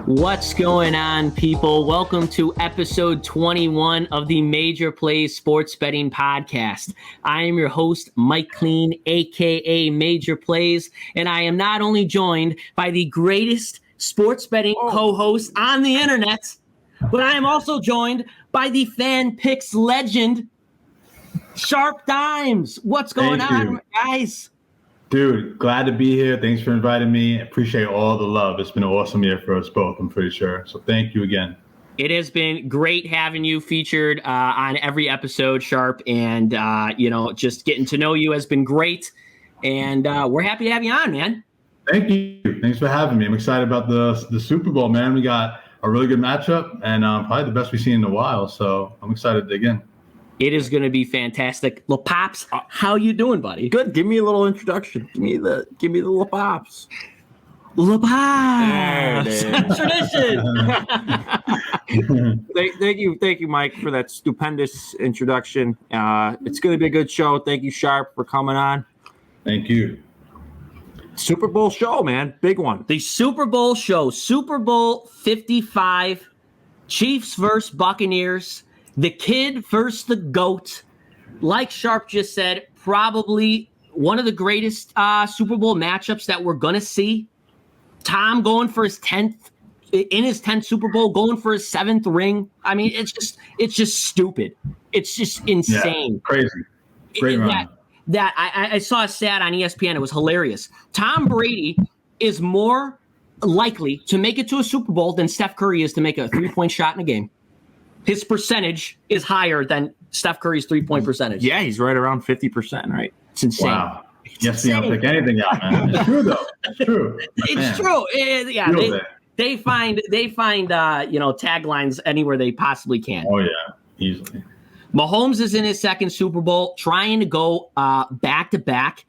What's going on, people? Welcome to episode 21 of the Major Playz Sports Betting Podcast. I am your host, Mike Clean, aka Major Playz, and I am not only joined by the greatest sports betting co-host on the internet, but I am also joined by the fan picks legend, Sharp Dimes. What's going on, guys? Dude, glad to be here. Thanks for inviting me. Appreciate all the love. It's been an awesome year for us both, I'm pretty sure. So thank you again. It has been great having you featured on every episode, Sharp. And, just getting to know you has been great. And we're happy to have you on, man. Thank you. Thanks for having me. I'm excited about the Super Bowl, man. We got a really good matchup and probably the best we've seen in a while. So I'm excited to dig in. It is going to be fantastic. Lil Pops, how you doing, buddy? Good. Give me a little introduction. Give me the Lil Pops. Lil Pops. Tradition. Thank you, Mike, for that stupendous introduction. It's going to be a good show. Thank you, Sharp, for coming on. Thank you. Super Bowl show, man. Big one. The Super Bowl show. Super Bowl 55. Chiefs versus Buccaneers. The kid versus the GOAT. Like Sharp just said, probably one of the greatest Super Bowl matchups that we're going to see. Tom going for his 10th Super Bowl, going for his 7th ring. I mean, it's just stupid. It's just insane. Yeah, crazy. Great run. I saw a stat on ESPN. It was hilarious. Tom Brady is more likely to make it to a Super Bowl than Steph Curry is to make a 3-point shot in a game. His percentage is higher than Steph Curry's 3-point percentage. Yeah, he's right around 50%, right? It's insane. Wow. Yes, you don't pick anything out, man. It's true, though. It's true. It's true. Yeah, they find taglines anywhere they possibly can. Oh, yeah, easily. Mahomes is in his 2nd Super Bowl, trying to go back-to-back.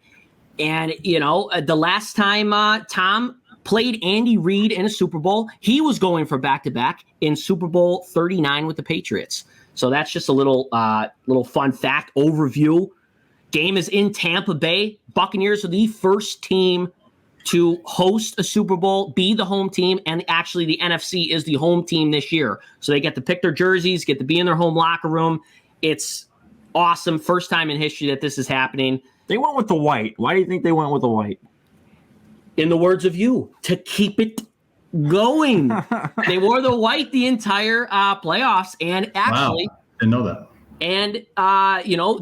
And, the last time Tom played Andy Reid in a Super Bowl, he was going for back-to-back in Super Bowl 39 with the Patriots. So that's just a little fun fact overview. Game is in Tampa Bay. Buccaneers are the first team to host a Super Bowl, be the home team, and actually the NFC is the home team this year. So they get to pick their jerseys, get to be in their home locker room. It's awesome. First time in history that this is happening. They went with the white. Why do you think they went with the white? In the words of you, to keep it going. They wore the white the entire playoffs, and actually, wow. Didn't know that. And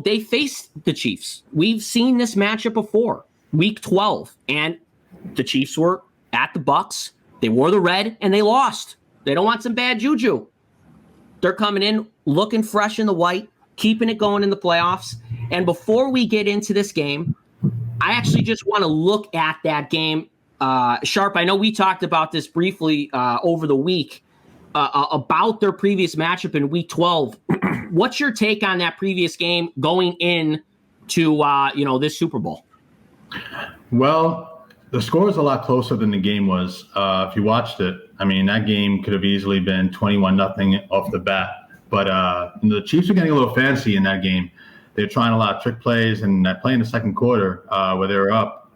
they faced the Chiefs. We've seen this matchup before, Week 12, and the Chiefs were at the Bucs. They wore the red, and they lost. They don't want some bad juju. They're coming in looking fresh in the white, keeping it going in the playoffs. And before we get into this game, I actually just want to look at that game. Sharp, I know we talked about this briefly over the week about their previous matchup in Week 12. What's your take on that previous game going in to this Super Bowl? Well, the score is a lot closer than the game was. If you watched it, I mean, that game could have easily been 21-0 off the bat. But the Chiefs were getting a little fancy in that game. They're trying a lot of trick plays, and that play in the second quarter where they were up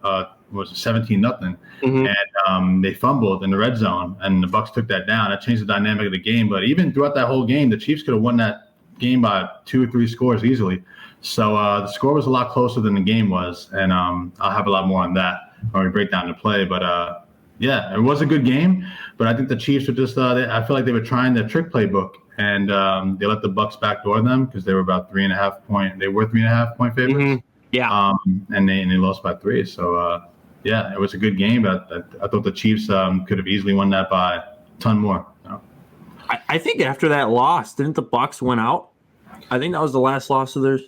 was 17-0, and they fumbled in the red zone, and the Bucs took that down. That changed the dynamic of the game. But even throughout that whole game, the Chiefs could have won that game by 2 or 3 scores easily. So the score was a lot closer than the game was, and I'll have a lot more on that when we break down the play. But it was a good game. But I think the Chiefs were just I feel like they were trying their trick playbook. And they let the Bucs backdoor them because they were about 3.5 point. They were 3.5 point favorites. Mm-hmm. Yeah. And they lost by 3. So it was a good game. But I thought the Chiefs could have easily won that by a ton more. I think after that loss, didn't the Bucs win out? I think that was the last loss of theirs.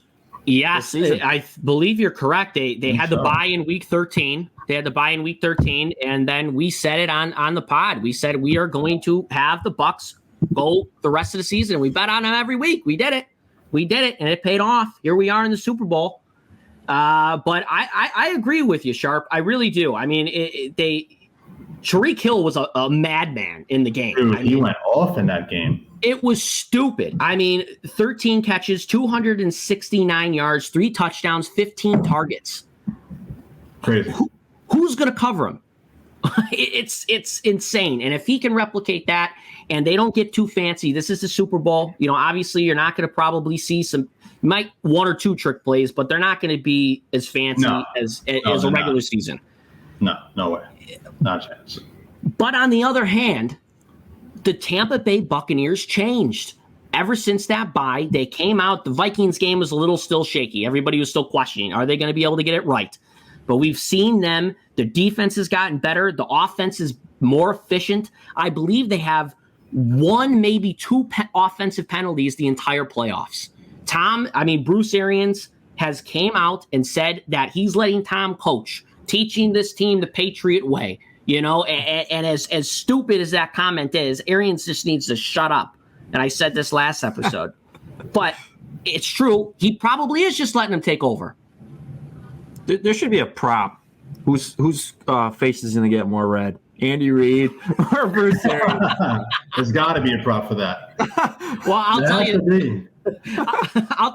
Yes, I believe you're correct. They had the bye in Week 13. They had the bye in Week 13, and then we said it on the pod. We said we are going to have the Bucs go the rest of the season. We bet on them every week. We did it, and it paid off. Here we are in the Super Bowl. But I agree with you, Sharp. I really do. I mean, Tyreek Hill was a madman in the game. Dude, he went off in that game. It was stupid. I mean, 13 catches, 269 yards, 3 touchdowns, 15 targets. Crazy. Who's going to cover him? It's insane. And if he can replicate that and they don't get too fancy, this is the Super Bowl. Obviously you're not going to probably see might one or two trick plays, but they're not going to be as fancy as a regular season. No way. Not a chance. But on the other hand, the Tampa Bay Buccaneers changed. Ever since that bye, they came out. The Vikings game was a little still shaky. Everybody was still questioning, are they going to be able to get it right? But we've seen them. The defense has gotten better. The offense is more efficient. I believe they have one, maybe two offensive penalties the entire playoffs. Bruce Arians has came out and said that he's letting Tom coach, teaching this team the Patriot way. And as stupid as that comment is, Arians just needs to shut up. And I said this last episode. But it's true. He probably is just letting him take over. There should be a prop. Whose face is going to get more red? Andy Reid or Bruce Arians? There's got to be a prop for that. Well, I'll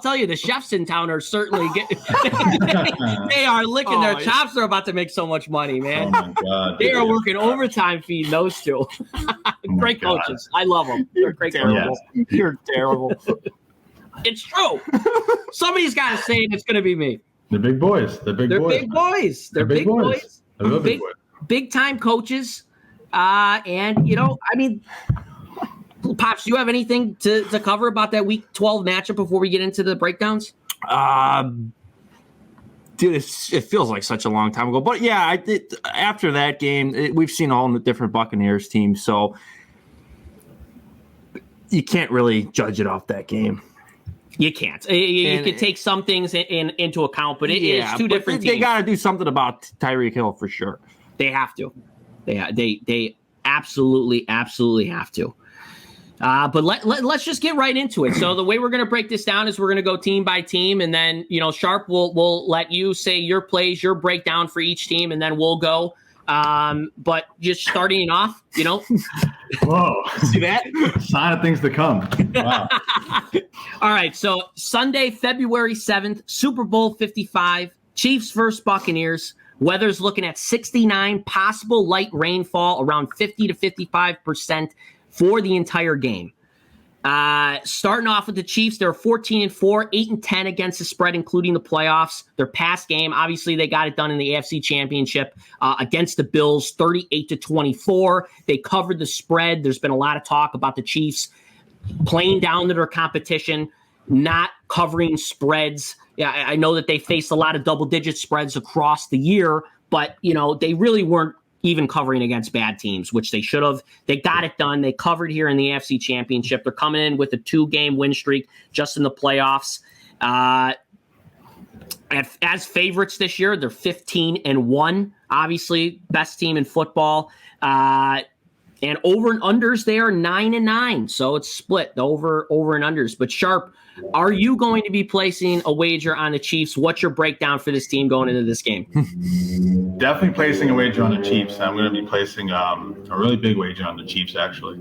tell you, the chefs in town are certainly they are licking their chops. They're about to make so much money, man. Oh my God, they are working overtime feeding those two. Great coaches. I love them. They're great coaches. You're terrible. It's true. Somebody's got to say it. It's going to be me. They're big boys. They're big boys. They're big boys. Big time coaches. Pops, do you have anything to cover about that Week 12 matchup before we get into the breakdowns? Dude, it feels like such a long time ago. But yeah, after that game, we've seen all the different Buccaneers teams, so you can't really judge it off that game. You can't. You can take some things into account, but it's two different teams. They got to do something about Tyreek Hill for sure. They have to. They absolutely have to. But let's just get right into it. So the way we're going to break this down is we're going to go team by team, and then Sharp will let you say your plays, your breakdown for each team, and then we'll go. But just starting off, Whoa! See that? Sign of things to come. Wow. All right. So Sunday, February 7th, Super Bowl 55, Chiefs versus Buccaneers. Weather's looking at 69, possible light rainfall around 50 to 55% for the entire game. Starting off with the Chiefs, they're 14-4, 8-10 against the spread, including the playoffs. Their past game, obviously, they got it done in the AFC Championship against the Bills, 38-24. They covered the spread. There's been a lot of talk about the Chiefs playing down to their competition, not covering spreads. Yeah, I know that they faced a lot of double-digit spreads across the year, but they really weren't even covering against bad teams, which they should have. They got it done. They covered here in the AFC Championship. They're coming in with a 2-game win streak just in the playoffs. As favorites this year, they're 15-1. Obviously, best team in football. And over and unders, they are 9-9. So it's split, the over and unders. But Sharp, are you going to be placing a wager on the Chiefs? What's your breakdown for this team going into this game? Definitely placing a wager on the Chiefs. I'm going to be placing a really big wager on the Chiefs, actually.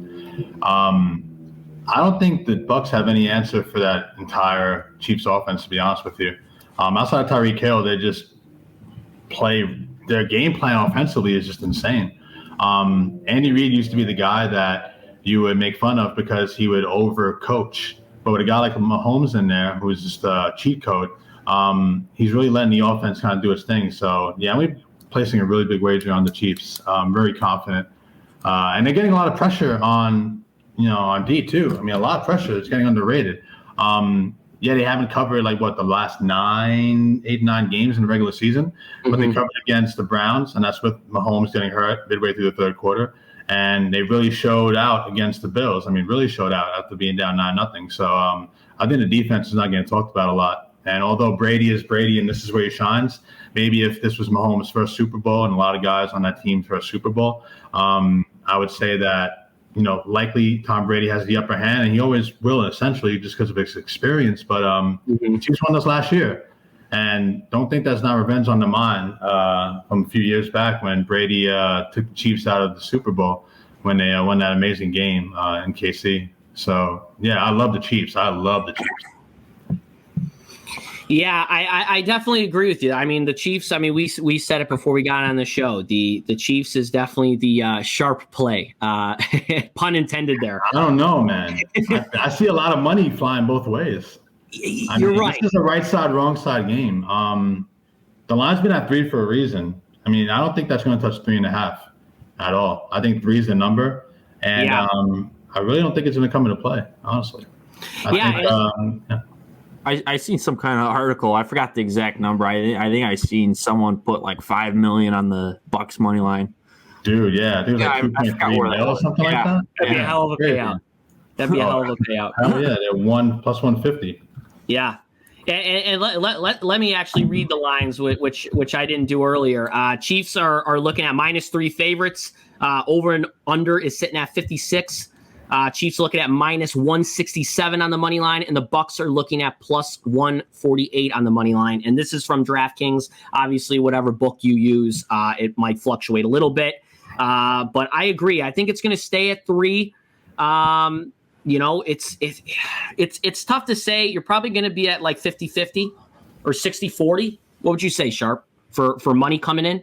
I don't think the Bucs have any answer for that entire Chiefs offense, to be honest with you. Outside of Tyreek Hill, they just play – their game plan offensively is just insane. Andy Reid used to be the guy that you would make fun of because he would overcoach. But with a guy like Mahomes in there, who's just a cheat code, he's really letting the offense kind of do its thing. So, yeah, I'm placing a really big wager on the Chiefs. I'm very confident. And they're getting a lot of pressure on D too. I mean, a lot of pressure. It's getting underrated. Yeah, they haven't covered the last 8, 9 games in the regular season, but they covered against the Browns, and that's with Mahomes getting hurt midway through the third quarter. And they really showed out against the Bills. I mean, really showed out after being down 9-0. So I think the defense is not getting talked about a lot. And although Brady is Brady and this is where he shines, maybe if this was Mahomes' first Super Bowl and a lot of guys on that team's first Super Bowl, I would say that, likely Tom Brady has the upper hand, and he always will, essentially, just because of his experience. But Chiefs won this last year. And don't think that's not revenge on the mind from a few years back when Brady took the Chiefs out of the Super Bowl when they won that amazing game in KC. So, yeah, I love the Chiefs. Yeah, I definitely agree with you. I mean, the Chiefs, I mean, we said it before we got on the show. The Chiefs is definitely the sharp play. Pun intended there. I don't know, man. I see a lot of money flying both ways. You're right. This is a right side, wrong side game. The line's been at 3 for a reason. I mean, I don't think that's going to touch 3.5 at all. I think 3 is the number, and I really don't think it's going to come into play, honestly. I seen some kind of article. I forgot the exact number. I think I seen someone put like $5 million on the Bucs money line. Dude, yeah, dude, like 2.3 mil or something like that. That'd be a hell of a payout. That'd be a hell of a payout. Hell yeah, they're 1 plus 150. Yeah. And let me actually read the lines, which I didn't do earlier. Chiefs are looking at -3 favorites. Over and under is sitting at 56. Chiefs looking at -167 on the money line, and the Bucs are looking at +148 on the money line. And this is from DraftKings. Obviously, whatever book you use, it might fluctuate a little bit. But I agree. I think it's going to stay at 3. It's tough to say. You're probably going to be at like 50-50 or 60-40. What would you say, Sharp, for money coming in?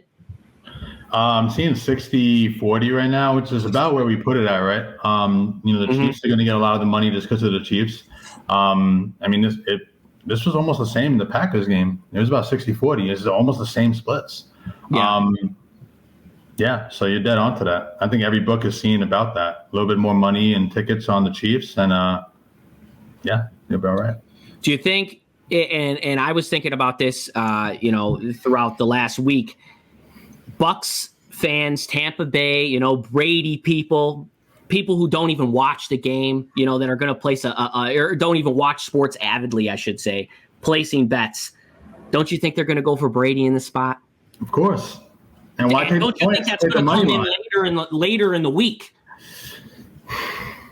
I'm seeing 60-40 right now, which is about where we put it at, right? The Chiefs are going to get a lot of the money just because of the Chiefs. I mean, this was almost the same in the Packers game. It was about 60-40. It's almost the same splits. Yeah. So you're dead onto that. I think every book is seeing about that. A little bit more money and tickets on the Chiefs, and you're about right. Do you think? And I was thinking about this, throughout the last week. Bucs fans, Tampa Bay, Brady people who don't even watch the game, that are going to place or don't even watch sports avidly, I should say, placing bets. Don't you think they're going to go for Brady in the spot? Of course. And why don't you think that's going to come in later in the week?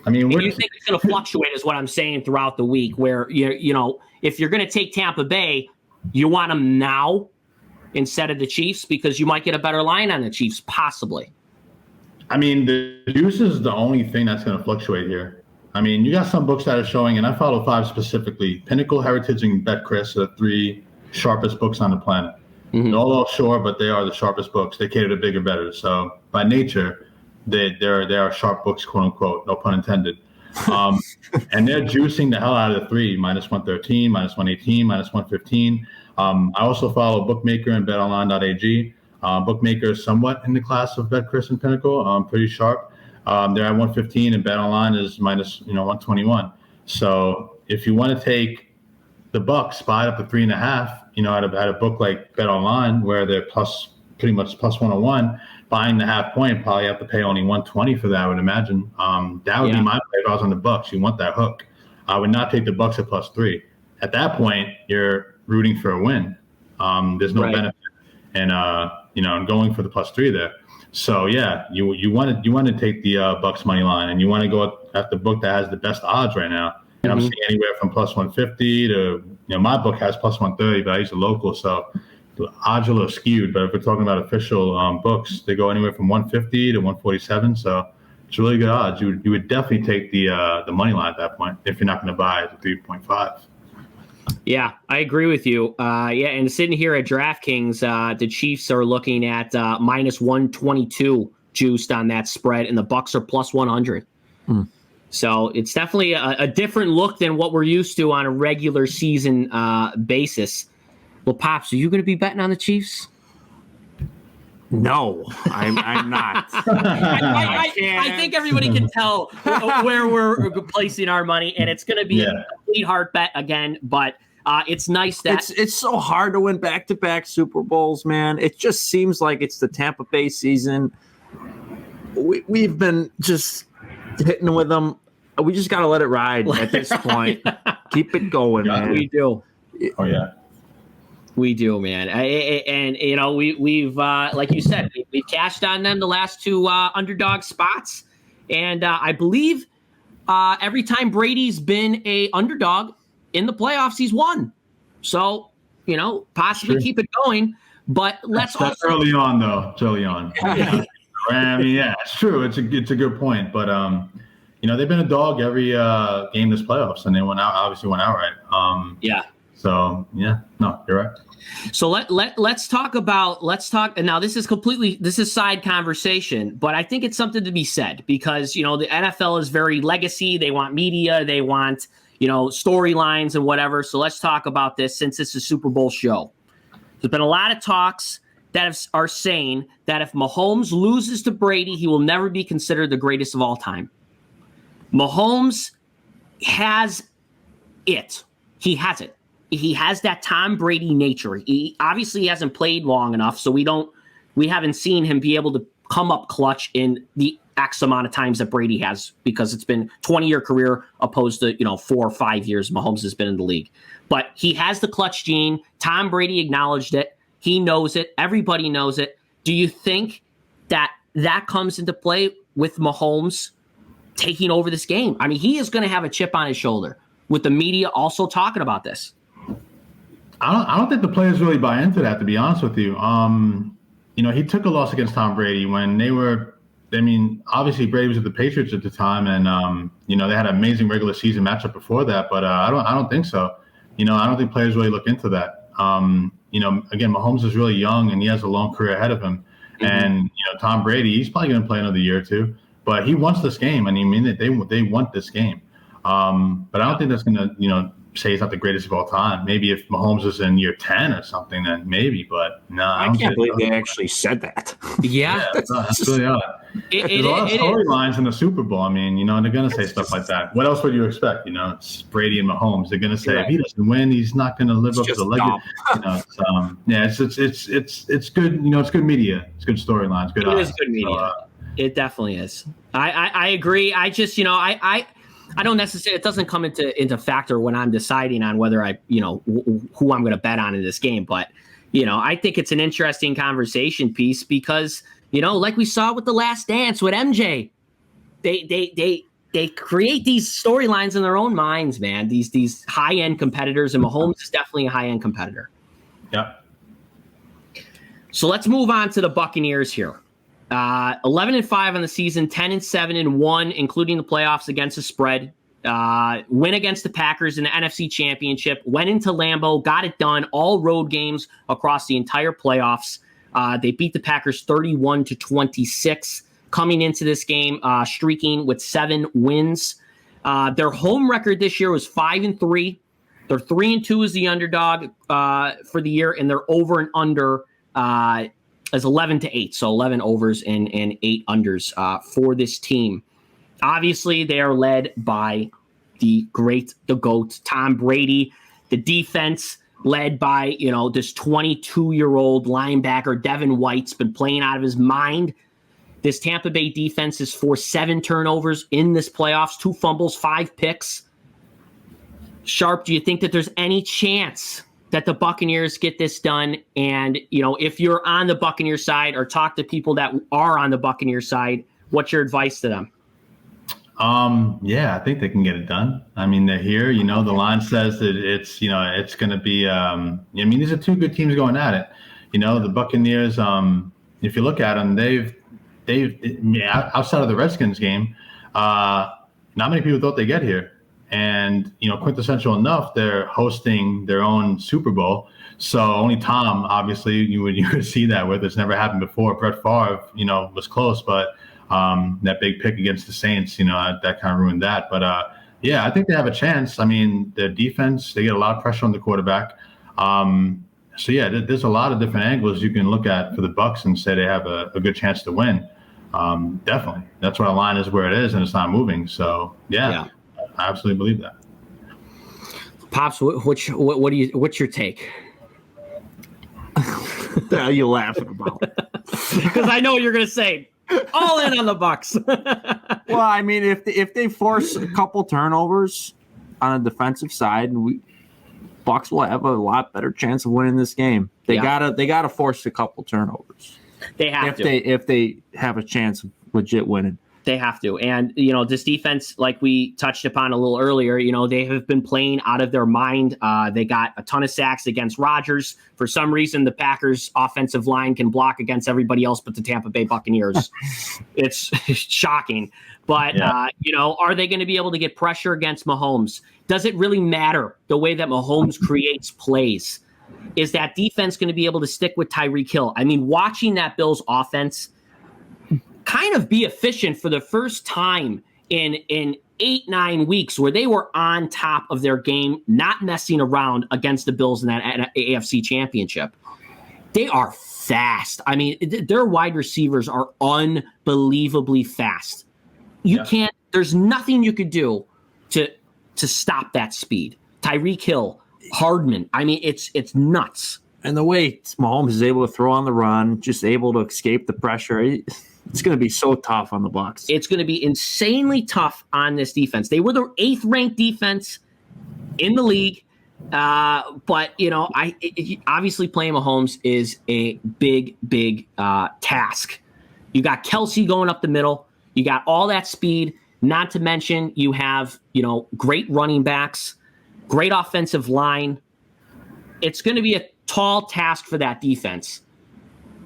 I mean, you think it's going to fluctuate, is what I'm saying, throughout the week. Where if you're going to take Tampa Bay, you want them now instead of the Chiefs because you might get a better line on the Chiefs, possibly. I mean, the juice is the only thing that's going to fluctuate here. I mean, you got some books that are showing, and I follow 5 specifically. Pinnacle, Heritage, and BetCris are the 3 sharpest books on the planet. Mm-hmm. They're all offshore, but they are the sharpest books. They cater to bigger bettors. So by nature, they are sharp books, quote unquote, no pun intended. And they're juicing the hell out of the 3, -113, -118, -115. I also follow Bookmaker and BetOnline.ag. Bookmaker is somewhat in the class of BetCris and Pinnacle, pretty sharp. They're at 115, and BetOnline is -121. So if you want to take the Bucs, buy it up to 3.5. At a book like BetOnline, where they're pretty much +101, buying the half point, probably have to pay only 120 for that, I would imagine. That would be my play if I was on the Bucs. You want that hook. I would not take the Bucs at +3. At that point, you're rooting for a win. There's no benefit in going for the +3 there. So yeah, you want to take the Bucs money line, and you want to go at the book that has the best odds right now. And I'm seeing anywhere from +150 to my book has +130, but I use a local, so the odds are a little skewed. But if we're talking about official books, they go anywhere from 150 to 147. So it's really good odds. You would definitely take the money line at that point if you're not going to buy the 3.5. Yeah, I agree with you. And sitting here at DraftKings, the Chiefs are looking at -122 juiced on that spread, and the Bucs are +100. So it's definitely a different look than what we're used to on a regular season basis. Well, Pops, are you going to be betting on the Chiefs? No, I'm not. I think everybody can tell where we're placing our money, and it's going to be a complete hard bet again. But it's nice that it's so hard to win back-to-back Super Bowls, man. It just seems like it's the Tampa Bay season. We've been just hitting with them. We just got to let it ride at this point. Keep it going, man. We do. Oh yeah. We do, man. We've like you said, we've cashed on them the last 2 underdog spots, and I believe every time Brady's been a underdog in the playoffs, he's won. So possibly keep it going. But that's early on, though. It's early on. I mean, yeah, it's true. It's a good point, but they've been a dog every game this playoffs, and they obviously went outright. So yeah, no, you're right. So let's talk and now this is side conversation, but I think it's something to be said because, the NFL is very legacy. They want media, they want, storylines and whatever. So let's talk about this since it's a Super Bowl show. There's been a lot of talks that are saying that if Mahomes loses to Brady, he will never be considered the greatest of all time. Mahomes has it. He has it. He has that Tom Brady nature. He obviously hasn't played long enough, so we haven't seen him be able to come up clutch in the X amount of times that Brady has, because it's been 20-year career opposed to 4 or 5 years Mahomes has been in the league. But he has the clutch gene. Tom Brady acknowledged it. He knows it. Everybody knows it. Do you think that comes into play with Mahomes taking over this game? I mean, he is going to have a chip on his shoulder with the media also talking about this. I don't think the players really buy into that, to be honest with you. He took a loss against Tom Brady when obviously Brady was at the Patriots at the time, and they had an amazing regular season matchup before that. But I don't think so. I don't think players really look into that. Again, Mahomes is really young and he has a long career ahead of him. Mm-hmm. And Tom Brady, he's probably going to play another year or two, but he wants this game, and they want this game. But I don't think that's going to say he's not the greatest of all time. Maybe if Mahomes is in year 10 or something, then maybe. But no, I can't believe they actually said that. Yeah, that's really odd. There's a lot of storylines in the Super Bowl. I mean, they're going to say stuff like that. What else would you expect? It's Brady and Mahomes. They're going to say if he doesn't win, he's not going to live up to the legacy. It's good. It's good media. It's good storylines. Good. It is good media. So, it definitely is. I agree. I just I don't necessarily, it doesn't come into factor when I'm deciding on whether who I'm going to bet on in this game. But, I think it's an interesting conversation piece because, like we saw with The Last Dance with MJ, they create these storylines in their own minds, man. These high-end competitors, and Mahomes is definitely a high-end competitor. Yeah. So let's move on to the Buccaneers here. 11-5 on the season, 10-7-1, including the playoffs against the spread. Win against the Packers in the NFC Championship. Went into Lambeau, got it done. All road games across the entire playoffs. They beat the Packers 31-26. Coming into this game, streaking with 7 wins. Their home record this year was 5-3. They're 3-2 as the underdog for the year, and their over and under is 11-8, so 11 overs and 8 unders for this team. Obviously, they are led by the GOAT, Tom Brady. The defense led by, this 22-year-old linebacker, Devin White's been playing out of his mind. This Tampa Bay defense has forced 7 turnovers in this playoffs, 2 fumbles, 5 picks. Sharp, do you think that there's any chance that the Buccaneers get this done? And, if you're on the Buccaneers side or talk to people that are on the Buccaneers side, what's your advice to them? I think they can get it done. I mean, they're here, the line says that it's going to be, these are 2 good teams going at it. The Buccaneers, if you look at them, they've outside of the Redskins game, not many people thought they'd get here. And, quintessential enough, they're hosting their own Super Bowl. So only Tom, obviously, you would see that with. It's never happened before. Brett Favre, was close, but that big pick against the Saints, that kind of ruined that. But, I think they have a chance. I mean, their defense, they get a lot of pressure on the quarterback. There's a lot of different angles you can look at for the Bucs and say they have a good chance to win. Definitely. That's why the line is where it is, and it's not moving. So, yeah. I absolutely believe that. Pops, what's your take? What are you laughing about? Because I know what you're going to say. All in on the Bucs. Well, I mean, if they force a couple turnovers on the defensive side, Bucs will have a lot better chance of winning this game. They gotta force a couple turnovers. They have if they have a chance of legit winning. They have to. And, this defense, like we touched upon a little earlier, they have been playing out of their mind. They got a ton of sacks against Rodgers. For some reason, the Packers' offensive line can block against everybody else but the Tampa Bay Buccaneers. It's shocking. But, are they going to be able to get pressure against Mahomes? does it really matter the way that Mahomes creates plays? Is that defense going to be able to stick with Tyreek Hill? I mean, watching that Bills offense kind of be efficient for the first time in 8-9 weeks, where they were on top of their game, not messing around against the Bills in that AFC Championship. They are fast. I mean, their wide receivers are unbelievably fast. There's nothing you could do to stop that speed. Tyreek Hill, Hardman. I mean, it's nuts. And the way Mahomes is able to throw on the run, just able to escape the pressure, it's going to be so tough on the Bucs. It's going to be insanely tough on this defense. They were the 8th ranked defense in the league. But, obviously playing Mahomes is a big task. You got Kelsey going up the middle. You got all that speed, not to mention you have, great running backs, great offensive line. It's going to be a tall task for that defense.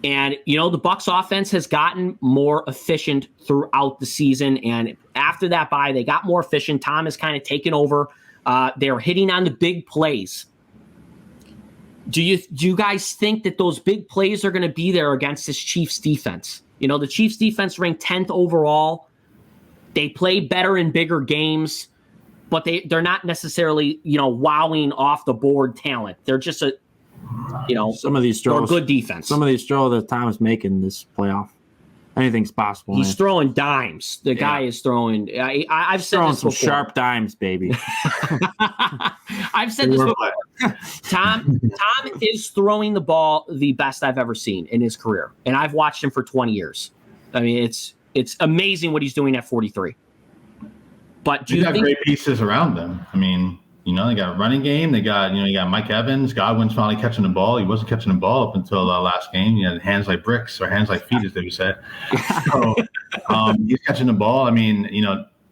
And, the Bucs offense has gotten more efficient throughout the season. And after that bye, they got more efficient. Tom has kind of taken over. They're hitting on the big plays. Do you guys think that those big plays are going to be there against this Chiefs defense? The Chiefs defense ranked 10th overall. They play better in bigger games, but they're not necessarily, wowing off the board talent. They're just some of these throws, good defense. Some of these throws that Tom is making this playoff. Anything's possible. He's throwing dimes. The guy is throwing. I've said throwing this some before. Sharp dimes, baby. I've said this before. Tom is throwing the ball the best I've ever seen in his career, and I've watched him for 20 years. I mean, it's amazing what he's doing at 43. But they got great pieces around them. I mean, they got a running game. They got, you got Mike Evans. Godwin's finally catching the ball. He wasn't catching the ball up until last game. He had hands like bricks, or hands like feet, as they would say. So he's catching the ball. I mean,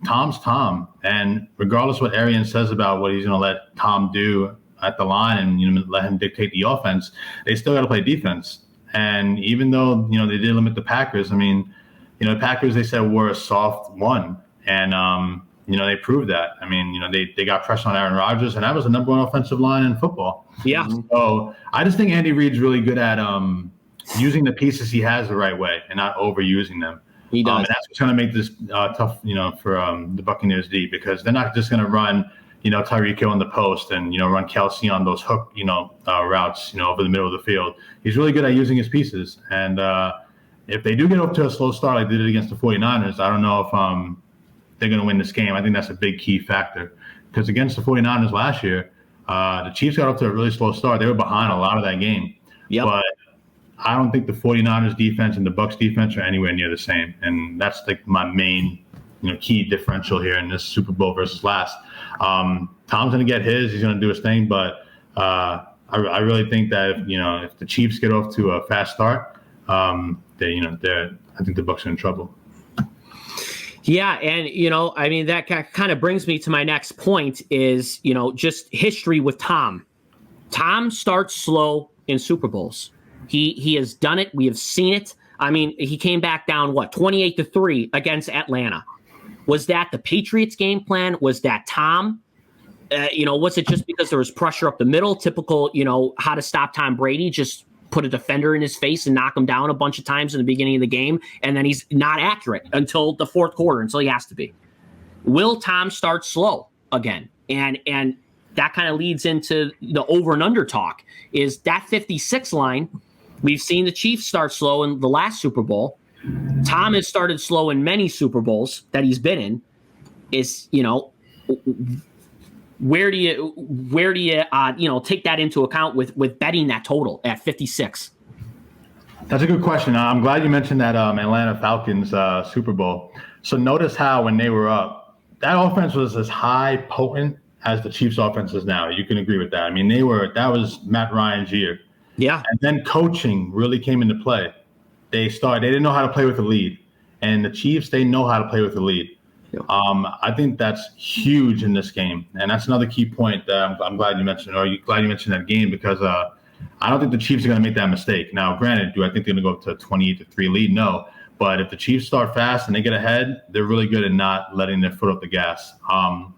Tom's Tom. And regardless of what Arians says about what he's going to let Tom do at the line and, let him dictate the offense, they still got to play defense. And even though, they did limit the Packers, I mean, the Packers, they said, were a soft one. And, they proved that. I mean, they got pressure on Aaron Rodgers, and that was the number one offensive line in football. Yeah. So I just think Andy Reid's really good at using the pieces he has the right way and not overusing them. He does. And that's what's going to make this tough, for the Buccaneers D, because they're not just going to run, Tyreek Hill in the post and, run Kelsey on those hook, routes, over the middle of the field. He's really good at using his pieces. And if they do get up to a slow start like they did against the 49ers, I don't know if they're going to win this game. I think that's a big key factor, because against the 49ers last year, the Chiefs got up to a really slow start. They were behind a lot of that game. Yep. But I don't think the 49ers defense and the Bucs defense are anywhere near the same. And that's like my main, key differential here in this Super Bowl versus last. Tom's going to get his. He's going to do his thing. But I really think that if the Chiefs get off to a fast start, I think the Bucs are in trouble. Yeah, and that kind of brings me to my next point is, just history with Tom. Tom starts slow in Super Bowls. He has done it. We have seen it. I mean, he came back down 28-3 against Atlanta. Was that the Patriots game plan? Was that Tom? Was it just because there was pressure up the middle? Typical, how to stop Tom Brady, just put a defender in his face and knock him down a bunch of times in the beginning of the game, and then he's not accurate until the fourth quarter, until he has to be. Will Tom start slow again? And that kind of leads into the over and under talk. Is that 56 line? We've seen the Chiefs start slow in the last Super Bowl. Tom has started slow in many Super Bowls that he's been in. Is, where do you take that into account with betting that total at 56? That's a good question. I'm glad you mentioned that Atlanta Falcons Super Bowl. So notice how when they were up, that offense was as high potent as the Chiefs offense is now. You can agree with that. I mean, that was Matt Ryan's year. Yeah. And then coaching really came into play. They didn't know how to play with the lead. And the Chiefs, they know how to play with the lead. I think that's huge in this game, and that's another key point that I'm glad you mentioned. Glad you mentioned that game, because I don't think the Chiefs are going to make that mistake. Now, granted, do I think they're going to go up to a 28-3 lead? No, but if the Chiefs start fast and they get ahead, they're really good at not letting their foot off the gas.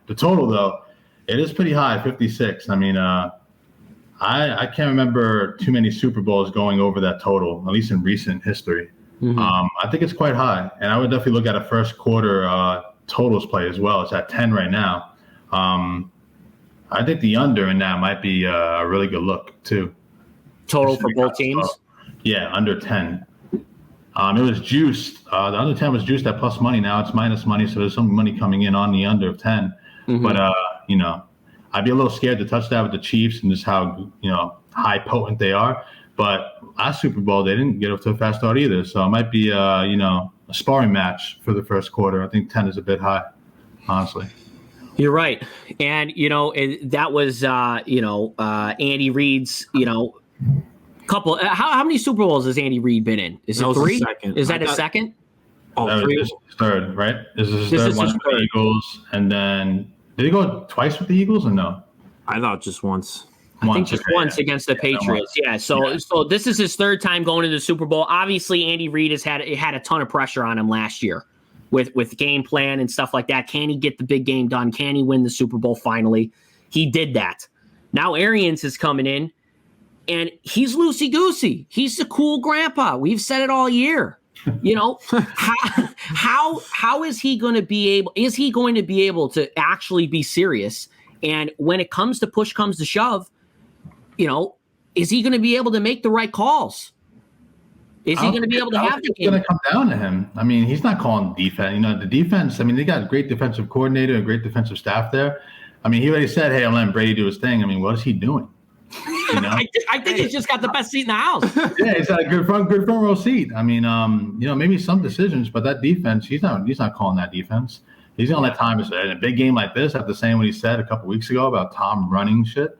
The total, though, It is pretty high, 56. I mean, I can't remember too many Super Bowls going over that total, at least in recent history. Mm-hmm. I think it's quite high, and I would definitely look at a first quarter totals play as well. It's at 10 right now. I think the under in that might be a really good look too. Total for both teams? Yeah, under 10. It was juiced. The under 10 was juiced at plus money. Now it's minus money, so there's some money coming in on the under of 10. Mm-hmm. But I'd be a little scared to touch that with the Chiefs and just how high potent they are. But last Super Bowl they didn't get off to a fast start either, so it might be a sparring match for the first quarter. I think 10 is a bit high, honestly. You're right, and that was Andy Reid's couple. How many Super Bowls has Andy Reid been in? Is it 3? Is that his second? Oh, 3. This is third, right? This is his third one with the Eagles, and then did he go twice with the Eagles or no? I thought just once. I think just once against the Patriots. Yeah. So this is his third time going to the Super Bowl. Obviously, Andy Reid had a ton of pressure on him last year with game plan and stuff like that. Can he get the big game done? Can he win the Super Bowl finally? He did that. Now Arians is coming in, and he's loosey-goosey. He's the cool grandpa. We've said it all year. How is he going to be able? Is he going to be able to actually be serious? And when it comes to push comes to shove, is he going to be able to make the right calls? Is he going to be able to have the game? It's going to come down to him. I mean, he's not calling defense. The defense, I mean, they got a great defensive coordinator, a great defensive staff there. I mean, he already said, hey, I'm letting Brady do his thing. I mean, what is he doing? I think he's just got the best seat in the house. Yeah, he's got a good front row seat. I mean, maybe some decisions, but that defense, he's not calling that defense. He's going to let Thomas in a big game like this after saying what he said a couple weeks ago about Tom running shit.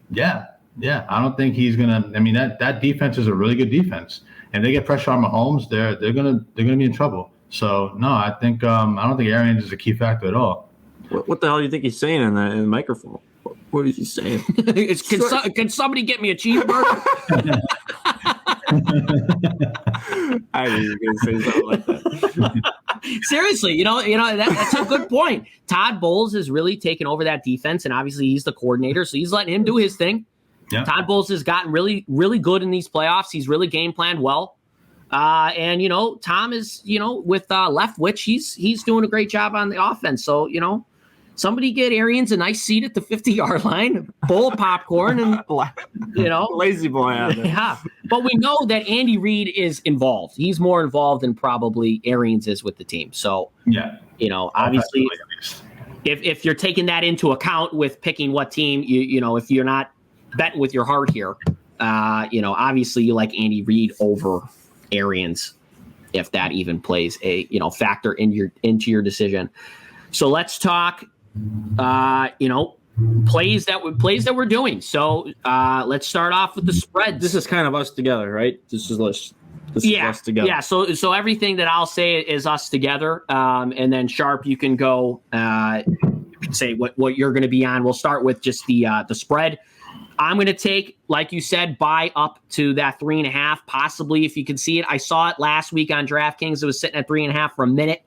Yeah. I don't think he's gonna. I mean, that defense is a really good defense, and they get pressure on Mahomes, they're gonna be in trouble. So no, I think I don't think Arians is a key factor at all. What the hell do you think he's saying in the microphone? What is he saying? Can somebody get me a cheeseburger? I knew you were gonna say something like that. Seriously, that's a good point. Todd Bowles has really taken over that defense, and obviously he's the coordinator, so he's letting him do his thing. Yeah. Todd Bowles has gotten really, really good in these playoffs. He's really game planned well. And Tom is, with Leftwich, he's doing a great job on the offense. So, somebody get Arians a nice seat at the 50-yard line, bowl of popcorn, and lazy boy out there. Yeah. But we know that Andy Reid is involved. He's more involved than probably Arians is with the team. So, obviously, if you're taking that into account with picking what team, if you're not betting with your heart here, obviously you like Andy Reid over Arians, if that even plays a factor into your decision. So let's talk plays that we're doing. So let's start off with the spread. This is kind of us together, right? This is us together. Yeah. So everything that I'll say is us together. And then Sharp, you can go say what you're going to be on. We'll start with just the spread. I'm going to take, like you said, buy up to that 3.5, possibly if you can see it. I saw it last week on DraftKings. It was sitting at 3.5 for a minute.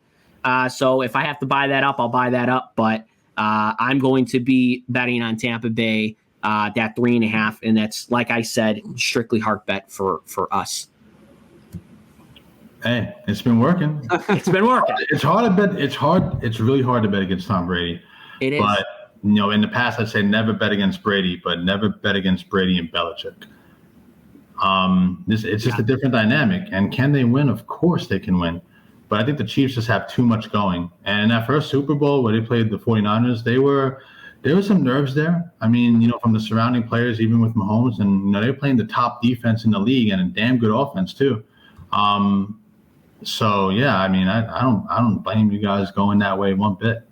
So if I have to buy that up, I'll buy that up. But I'm going to be betting on Tampa Bay, that 3.5. And that's, like I said, strictly heart bet for us. Hey, it's been working. It's been working. It's hard to bet. It's really hard to bet against Tom Brady. It is. But in the past, I'd say never bet against Brady, but never bet against Brady and Belichick. It's just a different dynamic. And can they win? Of course they can win. But I think the Chiefs just have too much going. And in that first Super Bowl where they played the 49ers, there were some nerves there. I mean, from the surrounding players, even with Mahomes, and they're playing the top defense in the league and a damn good offense too. So yeah, I mean, I don't blame you guys going that way one bit.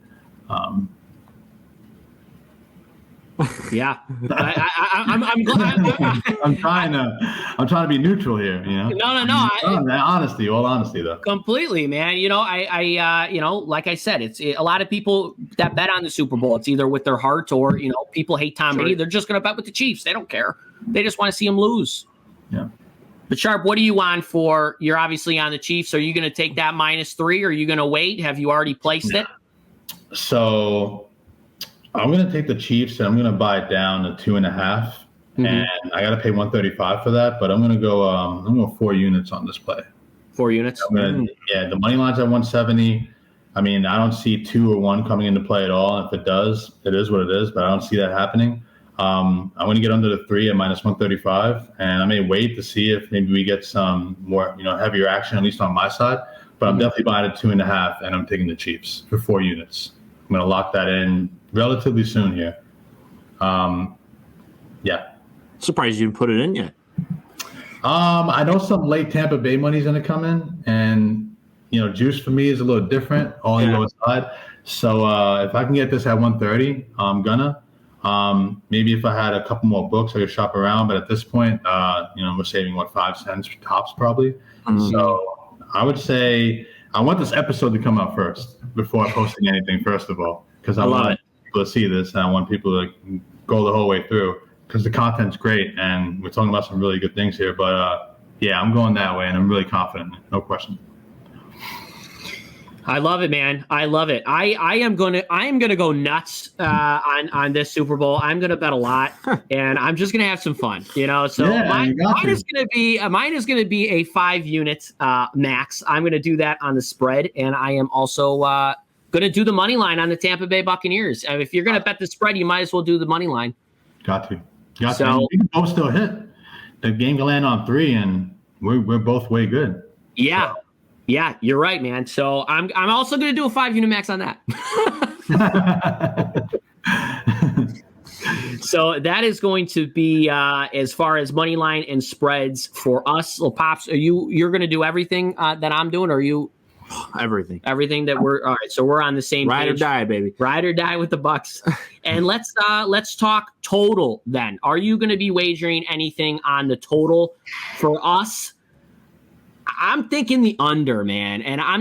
Yeah, I'm glad. I'm trying to be neutral here. No. All honesty, though. Completely, man. Like I said, it's a lot of people that bet on the Super Bowl. It's either with their heart or people hate Tom Brady. They're just going to bet with the Chiefs. They don't care. They just want to see him lose. Yeah. But Sharp, what are you on for? You're obviously on the Chiefs. Are you going to take that -3? Or are you going to wait? Have you already placed it? So I'm going to take the Chiefs and I'm going to buy it down to 2.5. And I got to pay 135 for that, but I'm going to go. I'm going to go 4 units on this play. 4 units. Yeah, the money line's at 170. I mean, I don't see 2 or 1 coming into play at all. If it does, it is what it is. But I don't see that happening. I'm going to get under the 3 at minus 135, and I may wait to see if maybe we get some more, heavier action, at least on my side. But I'm definitely buying at 2.5, and I'm taking the Chiefs for 4 units. I'm going to lock that in relatively soon here. Yeah. Surprised you didn't put it in yet. I know some late Tampa Bay money is going to come in, and juice for me is a little different. All you go inside. So if I can get this at 130, I'm gonna. Maybe if I had a couple more books, I could shop around. But at this point, we're saving 5 cents tops probably. So I would say I want this episode to come out first before posting anything. First of all, because I want people to see this, and I want people to go the whole way through. Because the content's great, and we're talking about some really good things here. But yeah, I'm going that way, and I'm really confident. No question. I love it, man. I love it. I am gonna go nuts on this Super Bowl. I'm gonna bet a lot, and I'm just gonna have some fun. So mine is gonna be a 5 unit max. I'm gonna do that on the spread, and I am also gonna do the money line on the Tampa Bay Buccaneers. If you're gonna bet the spread, you might as well do the money line. Got to. We can both still hit. The game can land on 3, and we're both way good. Yeah. So. Yeah, you're right, man. So I'm also going to do a 5 unit max on that. So that is going to be as far as money line and spreads for us. Little Pops, you're going to do everything that I'm doing, or are you? Everything that we're all right. So we're on the same ride page. Or die, baby. Ride or die with the Bucks. And let's talk total then. Are you going to be wagering anything on the total for us? I'm thinking the under, man. And I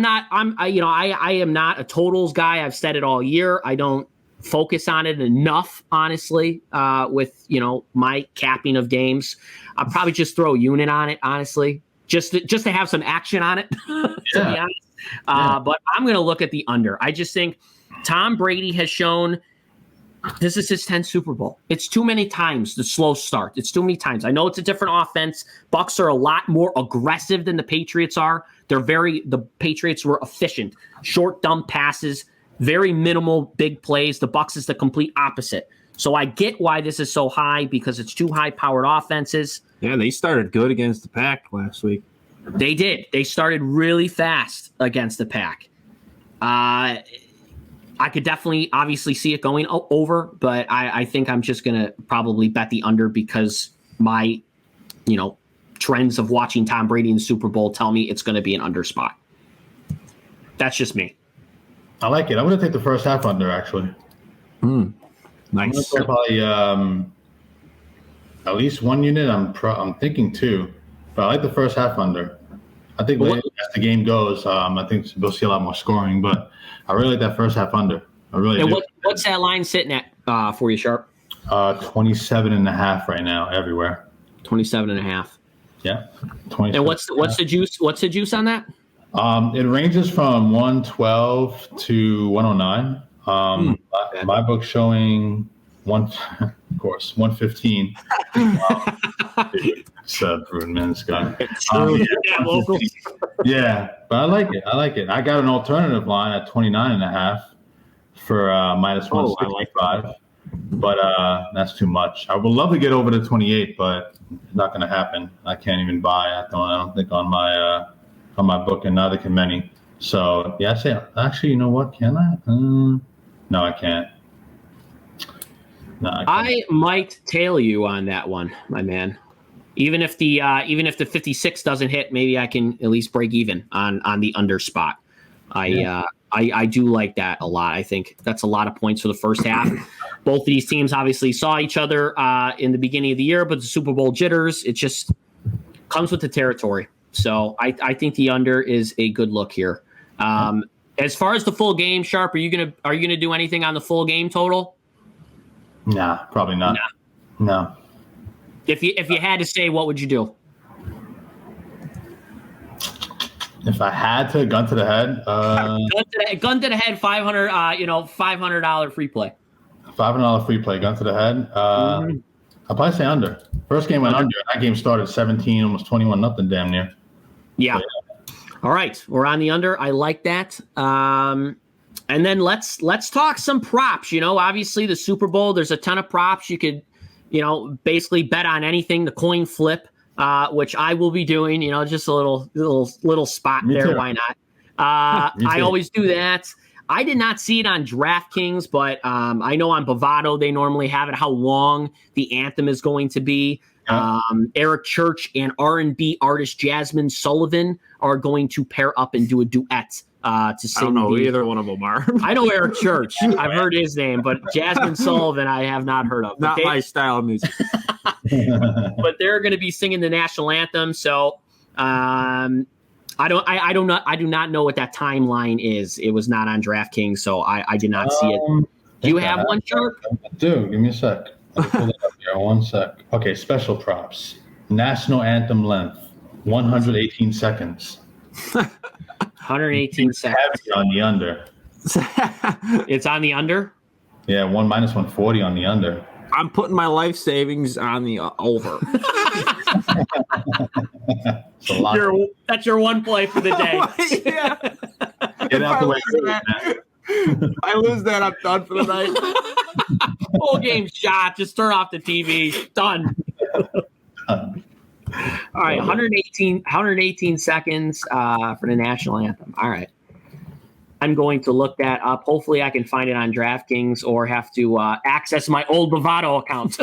am not a totals guy. I've said it all year. I don't focus on it enough, honestly, with my capping of games. I'll probably just throw a unit on it, honestly, just to have some action on it, to be honest. But I'm going to look at the under. I just think Tom Brady has shown this is his 10th Super Bowl. It's too many times the slow start. It's too many times. I know it's a different offense. Bucs are a lot more aggressive than the Patriots are. The Patriots were efficient. Short, dumb passes, very minimal big plays. The Bucs is the complete opposite. So I get why this is so high, because it's 2 high-powered offenses. Yeah, they started good against the Pack last week. They did. They started really fast against the Pack. I could definitely, obviously, see it going over, but I think I'm just going to probably bet the under, because my, trends of watching Tom Brady in the Super Bowl tell me it's going to be an under spot. That's just me. I like it. I'm going to take the first half under, actually. Nice. I'm probably at least 1 unit. I'm thinking 2, but I like the first half under. I think as the game goes, I think we'll see a lot more scoring, but I really like that first half under. I really do. What's that line sitting at for you, Sharp? 27.5 right now everywhere. 27.5. Yeah. And what's the juice? What's the juice on that? It ranges from 112 to 109. My book's showing of course, 115. It's Bruin, man, this guy. Yeah, but I like it. I got an alternative line at 29.5 for minus 165. But that's too much. I would love to get over to 28, but it's not going to happen. I can't even buy. I don't think on my book, and neither can many. So yeah, I say actually, you know what? Can I? No, I can't. No, I might tail you on that one, my man. Even if the 56 doesn't hit, maybe I can at least break even on the under spot. I do like that a lot. I think that's a lot of points for the first half. Both of these teams obviously saw each other in the beginning of the year, but the Super Bowl jitters, it just comes with the territory. So I think the under is a good look here. As far as the full game, Sharp, are you gonna do anything on the full game total? Nah, probably not. No. If you had to say, what would you do? If I had to, gun to the head, gun to the head, $500 free play. $5 free play, gun to the head. I'll probably say under. First game went under. That game started 17, almost 21-0 damn near. Yeah. So, All right. We're on the under. I like that. And then let's talk some props. Obviously the Super Bowl, there's a ton of props. You could, basically bet on anything, the coin flip, which I will be doing, just a little spot Me there. too. Why not? I too. always do that. I did not see it on DraftKings, but I know on Bovado they normally have it, how long the anthem is going to be. Eric Church and R&B artist Jasmine Sullivan are going to pair up and do a duet to sing. I don't know either one of them are. I know Eric Church. I've heard his name, but Jasmine Sullivan I have not heard of. Not my style of music. But they're going to be singing the national anthem. So I do not know what that timeline is. It was not on DraftKings, so I did not see it. Do you have one, Sharp? I do. Give me a sec. Let me pull it up here. 1 sec. Okay, special props. National anthem length, 118 seconds. 118 seconds. Heavy on the under. It's on the under? Yeah, minus 140 on the under. I'm putting my life savings on the over. It's a lot. That's your one play for the day. Yeah. Get out the way. I lose that, I'm done for the night. Whole game shot. Just turn off the TV. Done. All right, 118 seconds for the national anthem. All right. I'm going to look that up. Hopefully I can find it on DraftKings or have to access my old Bovado account.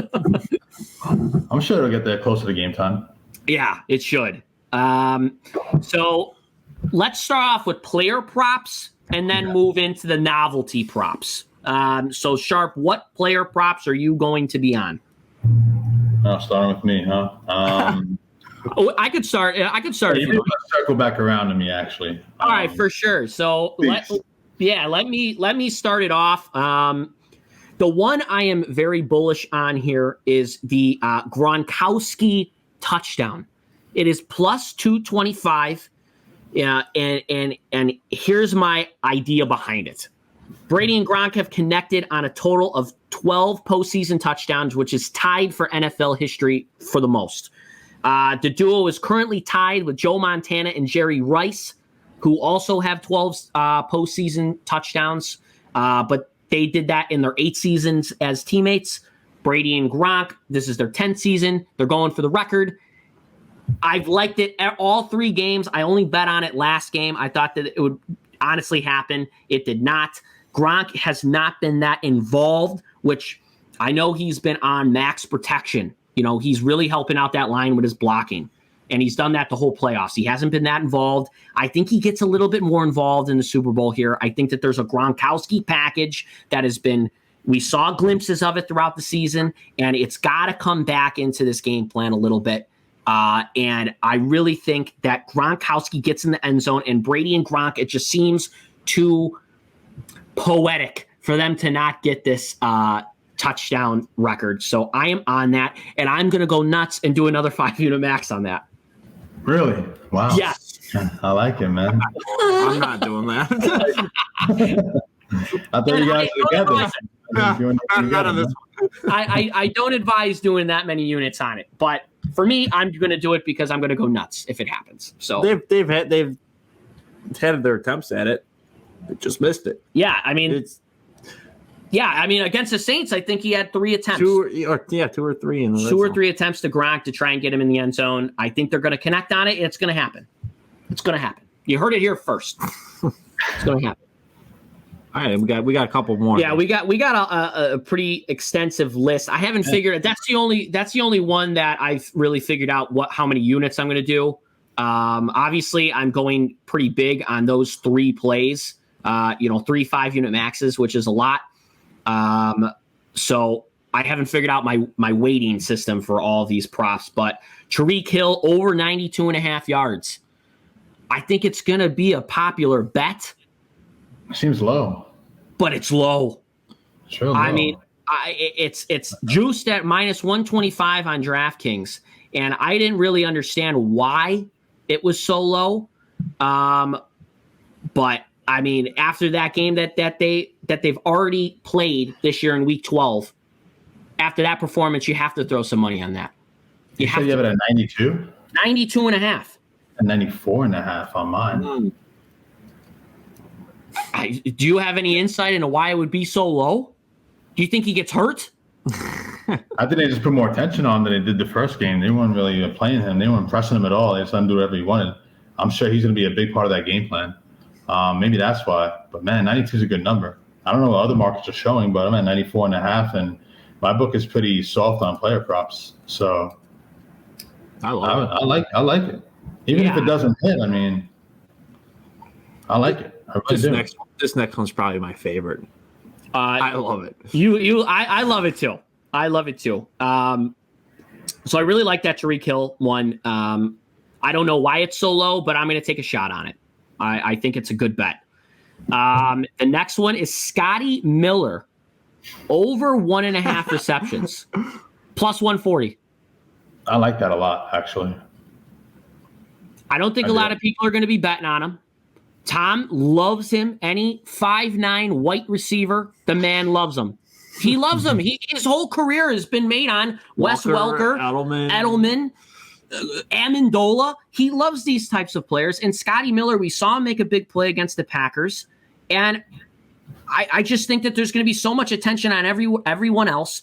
I'm sure it'll get there closer to game time. Yeah, it should. So let's start off with player props and then move into the novelty props. So, Sharp, what player props are you going to be on? Oh, starting with me, huh? I could start. If you Let's like. circle back around to me, actually. All right, for sure. So let me start it off. The one I am very bullish on here is the Gronkowski touchdown. It is plus 225. Yeah, and here's my idea behind it. Brady and Gronk have connected on a total of 12 postseason touchdowns, which is tied for NFL history for the most. The duo is currently tied with Joe Montana and Jerry Rice, who also have 12 postseason touchdowns. But they did that in their 8 seasons as teammates. Brady and Gronk, this is their 10th season. They're going for the record. I've liked it at all 3 games. I only bet on it last game. I thought that it would honestly happen. It did not. Gronk has not been that involved, which I know he's been on max protection. He's really helping out that line with his blocking, and he's done that the whole playoffs. He hasn't been that involved. I think he gets a little bit more involved in the Super Bowl here. I think that there's a Gronkowski package that has been, we saw glimpses of it throughout the season, and it's got to come back into this game plan a little bit. And I really think that Gronkowski gets in the end zone, and Brady and Gronk, it just seems too poetic for them to not get this touchdown record. So I am on that, and I'm going to go nuts and do another 5-unit max on that. Really? Wow. Yes. I like it, man. I'm not doing that. I thought you guys were together. Not on this one. I don't advise doing that many units on it, but for me, I'm going to do it because I'm going to go nuts if it happens. So They've had their attempts at it. They just missed it. Yeah, I mean, against the Saints, I think he had 3 attempts. 2 or 3 in the 2 or 3 attempts to Gronk to try and get him in the end zone. I think they're going to connect on it, and it's going to happen. It's going to happen. You heard it here first. It's going to happen. All right, we got a couple more. Yeah, we got a pretty extensive list. I haven't figured. That's the only one that I've really figured out how many units I'm going to do. Obviously, I'm going pretty big on those 3 plays. 3 5-unit maxes, which is a lot. So I haven't figured out my weighting system for all these props, but Tyreek Hill over 92.5 yards. I think it's going to be a popular bet. Seems low. But it's low. Sure low. I mean, it's juiced at minus 125 on DraftKings, and I didn't really understand why it was so low. But I mean, after that game that they that they've already played this year in week 12, after that performance, you have to throw some money on that. You have it at 92? 92 and a half. And 94 and a half on mine. Do you have any insight into why it would be so low? Do you think he gets hurt? I think they just put more attention on than they did the first game. They weren't really playing him. They weren't pressing him at all. They just let him do whatever he wanted. I'm sure he's going to be a big part of that game plan. Maybe that's why. But, man, 92 is a good number. I don't know what other markets are showing, but I'm at 94 and a half, and my book is pretty soft on player props. So I like it. Even if it doesn't hit, I mean, I like it. I really This next one's probably my favorite. I love it. I love it too. I love it too. So I really like that Tyreek Hill one. I don't know why it's so low, but I'm going to take a shot on it. I think it's a good bet. The next one is Scotty Miller over 1.5 receptions plus 140. I like that a lot, actually. I don't think a lot of people are going to be betting on him. Tom loves him. Any 5'9" white receiver, the man loves him. He loves him. His whole career has been made on Wes Welker, Edelman, Amendola. He loves these types of players. And Scotty Miller, we saw him make a big play against the Packers. And I just think that there's going to be so much attention on everyone else.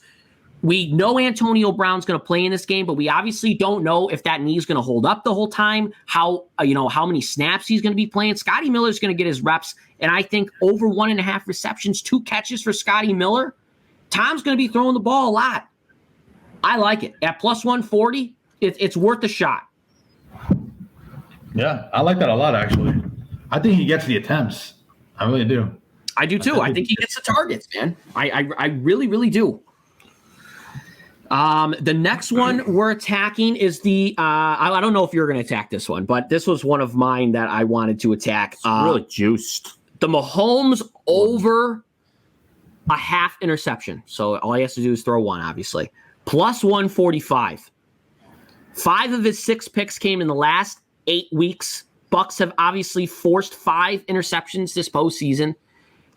We know Antonio Brown's going to play in this game, but we obviously don't know if that knee is going to hold up the whole time, how many snaps he's going to be playing. Scotty Miller's going to get his reps, and I think over 1.5 receptions, 2 catches for Scotty Miller. Tom's going to be throwing the ball a lot. I like it. At plus 140, it's worth a shot. Yeah, I like that a lot, actually. I think he gets the attempts. I really do. I do, too. I think he gets the targets, man. I really, really do. The next one we're attacking is the I don't know if you're going to attack this one, but this was one of mine that I wanted to attack. Really juiced. The Mahomes over a half interception. So all he has to do is throw one, obviously. Plus 145. 5 of his 6 picks came in the last 8 weeks. Bucks have obviously forced 5 interceptions this postseason.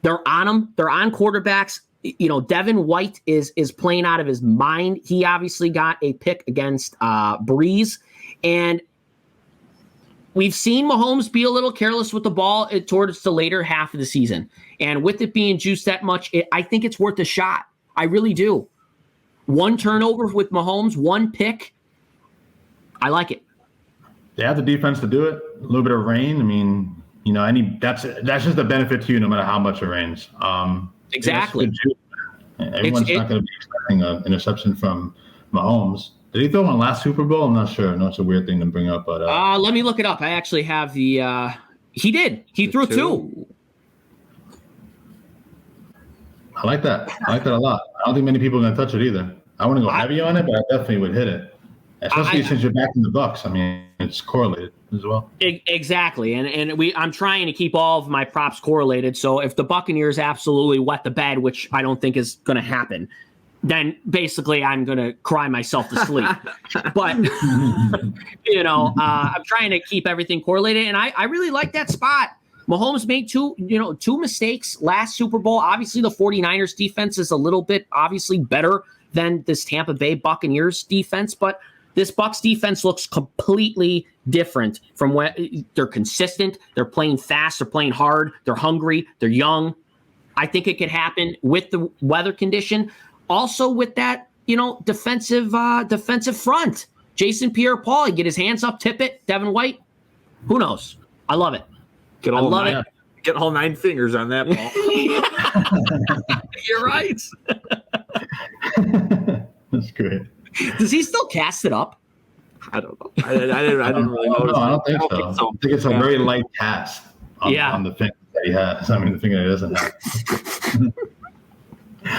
They're on them. They're on quarterbacks. Devin White is playing out of his mind. He obviously got a pick against Breeze. And we've seen Mahomes be a little careless with the ball towards the later half of the season. And with it being juiced that much, I think it's worth a shot. I really do. 1 turnover with Mahomes, 1 pick. I like it. They have the defense to do it. A little bit of rain. I mean, that's just a benefit to you no matter how much it rains. Exactly. Everyone's not going to be expecting an interception from Mahomes. Did he throw one last Super Bowl? I'm not sure. I know it's a weird thing to bring up, but let me look it up. I actually have the. He did. He threw 2. I like that. I like that a lot. I don't think many people are going to touch it either. I wouldn't go heavy on it, but I definitely would hit it. Especially since you're back in the Bucks. I mean, it's correlated as well. Exactly. And I'm trying to keep all of my props correlated. So if the Buccaneers absolutely wet the bed, which I don't think is going to happen, then basically I'm going to cry myself to sleep. But, I'm trying to keep everything correlated. And I really like that spot. Mahomes made 2 mistakes last Super Bowl. Obviously, the 49ers defense is a little bit obviously better than this Tampa Bay Buccaneers defense, but this Bucs defense looks completely different from when they're consistent. They're playing fast. They're playing hard. They're hungry. They're young. I think it could happen with the weather condition. Also with that, defensive front. Jason Pierre-Paul, he get his hands up, tip it. Devin White, who knows? I love it. Get all 9 fingers on that ball. You're right. That's great. Does he still cast it up? I don't know. I didn't really notice. I don't think so. I think it's a very light cast on the finger that he has. I mean, the finger that he doesn't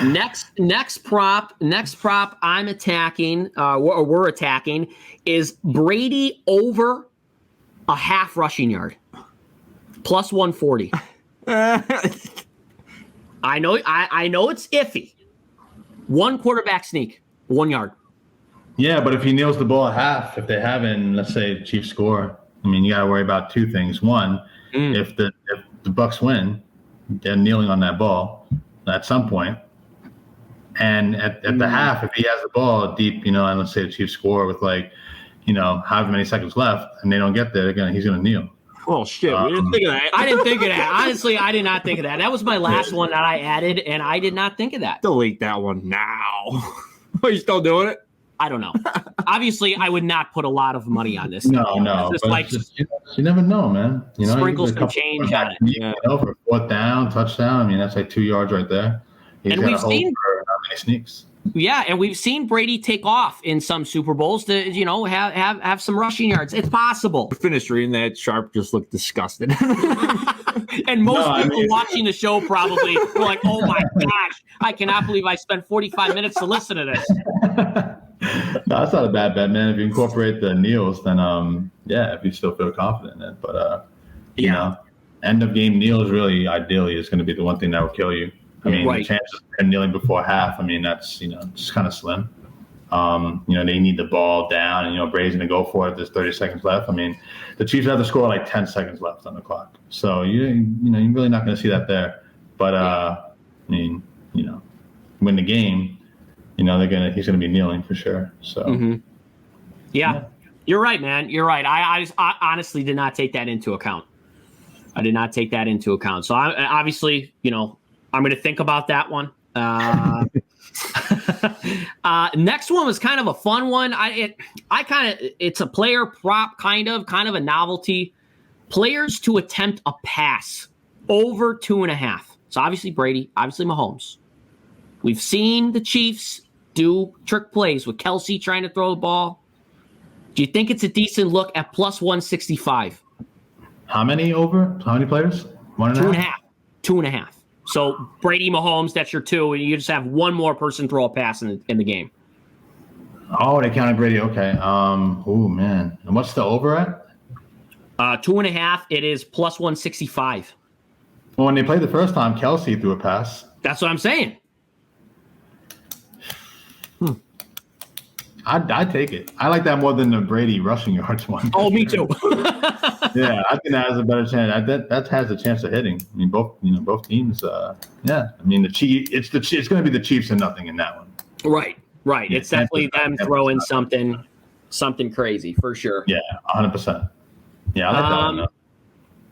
have. Next prop I'm attacking, or we're attacking, is Brady over a half rushing yard. Plus 140. I know it's iffy. 1 quarterback sneak, 1 yard. Yeah, but if he nails the ball at half, if they haven't, let's say Chiefs score, I mean, you got to worry about 2 things. One, if the Bucks win, they're kneeling on that ball at some point. And at the half, if he has the ball deep, and let's say the Chiefs score with however many seconds left, and they don't get there, he's gonna kneel. Oh shit! We didn't think of that. I didn't think of that. Honestly, I did not think of that. That was my last one that I added, and I did not think of that. Delete that one now. Are you still doing it? I don't know. Obviously, I would not put a lot of money on this. No. You never know, man. Sprinkles some change on it. For fourth down, touchdown. That's like 2 yards right there. And we've seen how many sneaks. Yeah, and we've seen Brady take off in some Super Bowls to, have some rushing yards. It's possible. I finished reading that. Sharp just looked disgusted. And most people watching the show probably were like, oh my gosh, I cannot believe I spent 45 minutes to listen to this. No, that's not a bad bet, man. If you incorporate the kneels, then if you still feel confident in it. But end of game kneels really ideally is going to be the one thing that will kill you. The chances of kneeling before half, that's just kind of slim. They need the ball down, and Brady's going to go for it. There's 30 seconds left. The Chiefs have to score like 10 seconds left on the clock, so you're really not going to see that there. But win the game. He's going to be kneeling for sure. So, yeah, you're right, man. You're right. I honestly did not take that into account. So I obviously, I'm going to think about that one. Next one was kind of a fun one. It's a player prop, kind of a novelty. Players to attempt a pass over 2.5. So obviously Brady, obviously Mahomes. We've seen the Chiefs do trick plays with Kelsey trying to throw the ball. Do you think it's a decent look at plus 165? How many over? How many players? 1.5? 2.5. So Brady, Mahomes, that's your 2, and you just have one more person throw a pass in the game. Oh, they counted Brady. Okay. Oh man. And what's the over at? 2.5. It is plus 165. Well, when they played the first time, Kelsey threw a pass. That's what I'm saying. I'd take it. I like that more than the Brady rushing yards one. Oh, me too. Yeah, I think that has a better chance. That has a chance of hitting. Both teams. The Chiefs. It's going to be the Chiefs and nothing in that one. Right. Yeah, it's definitely them throwing something crazy for sure. Yeah, 100%. Yeah, I like that one.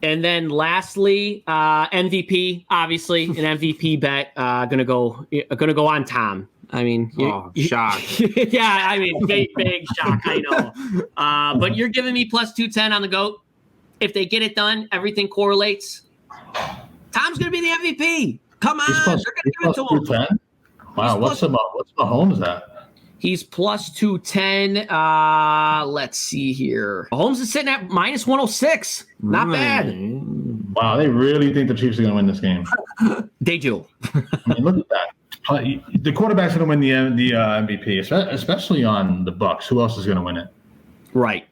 And then lastly, MVP. Obviously, an MVP bet. Gonna go on Tom. Shock. Yeah, big shock. I know. But you're giving me plus 210 on the GOAT. If they get it done, everything correlates. Tom's going to be the MVP. Come on. They're going to give it to him. 210? Wow, what's Mahomes at? He's plus 210. Let's see here. Mahomes is sitting at minus 106. Not bad. Wow, they really think the Chiefs are going to win this game. They do. Look at that. The quarterback's going to win the MVP, especially on the Bucs. Who else is going to win it? Right.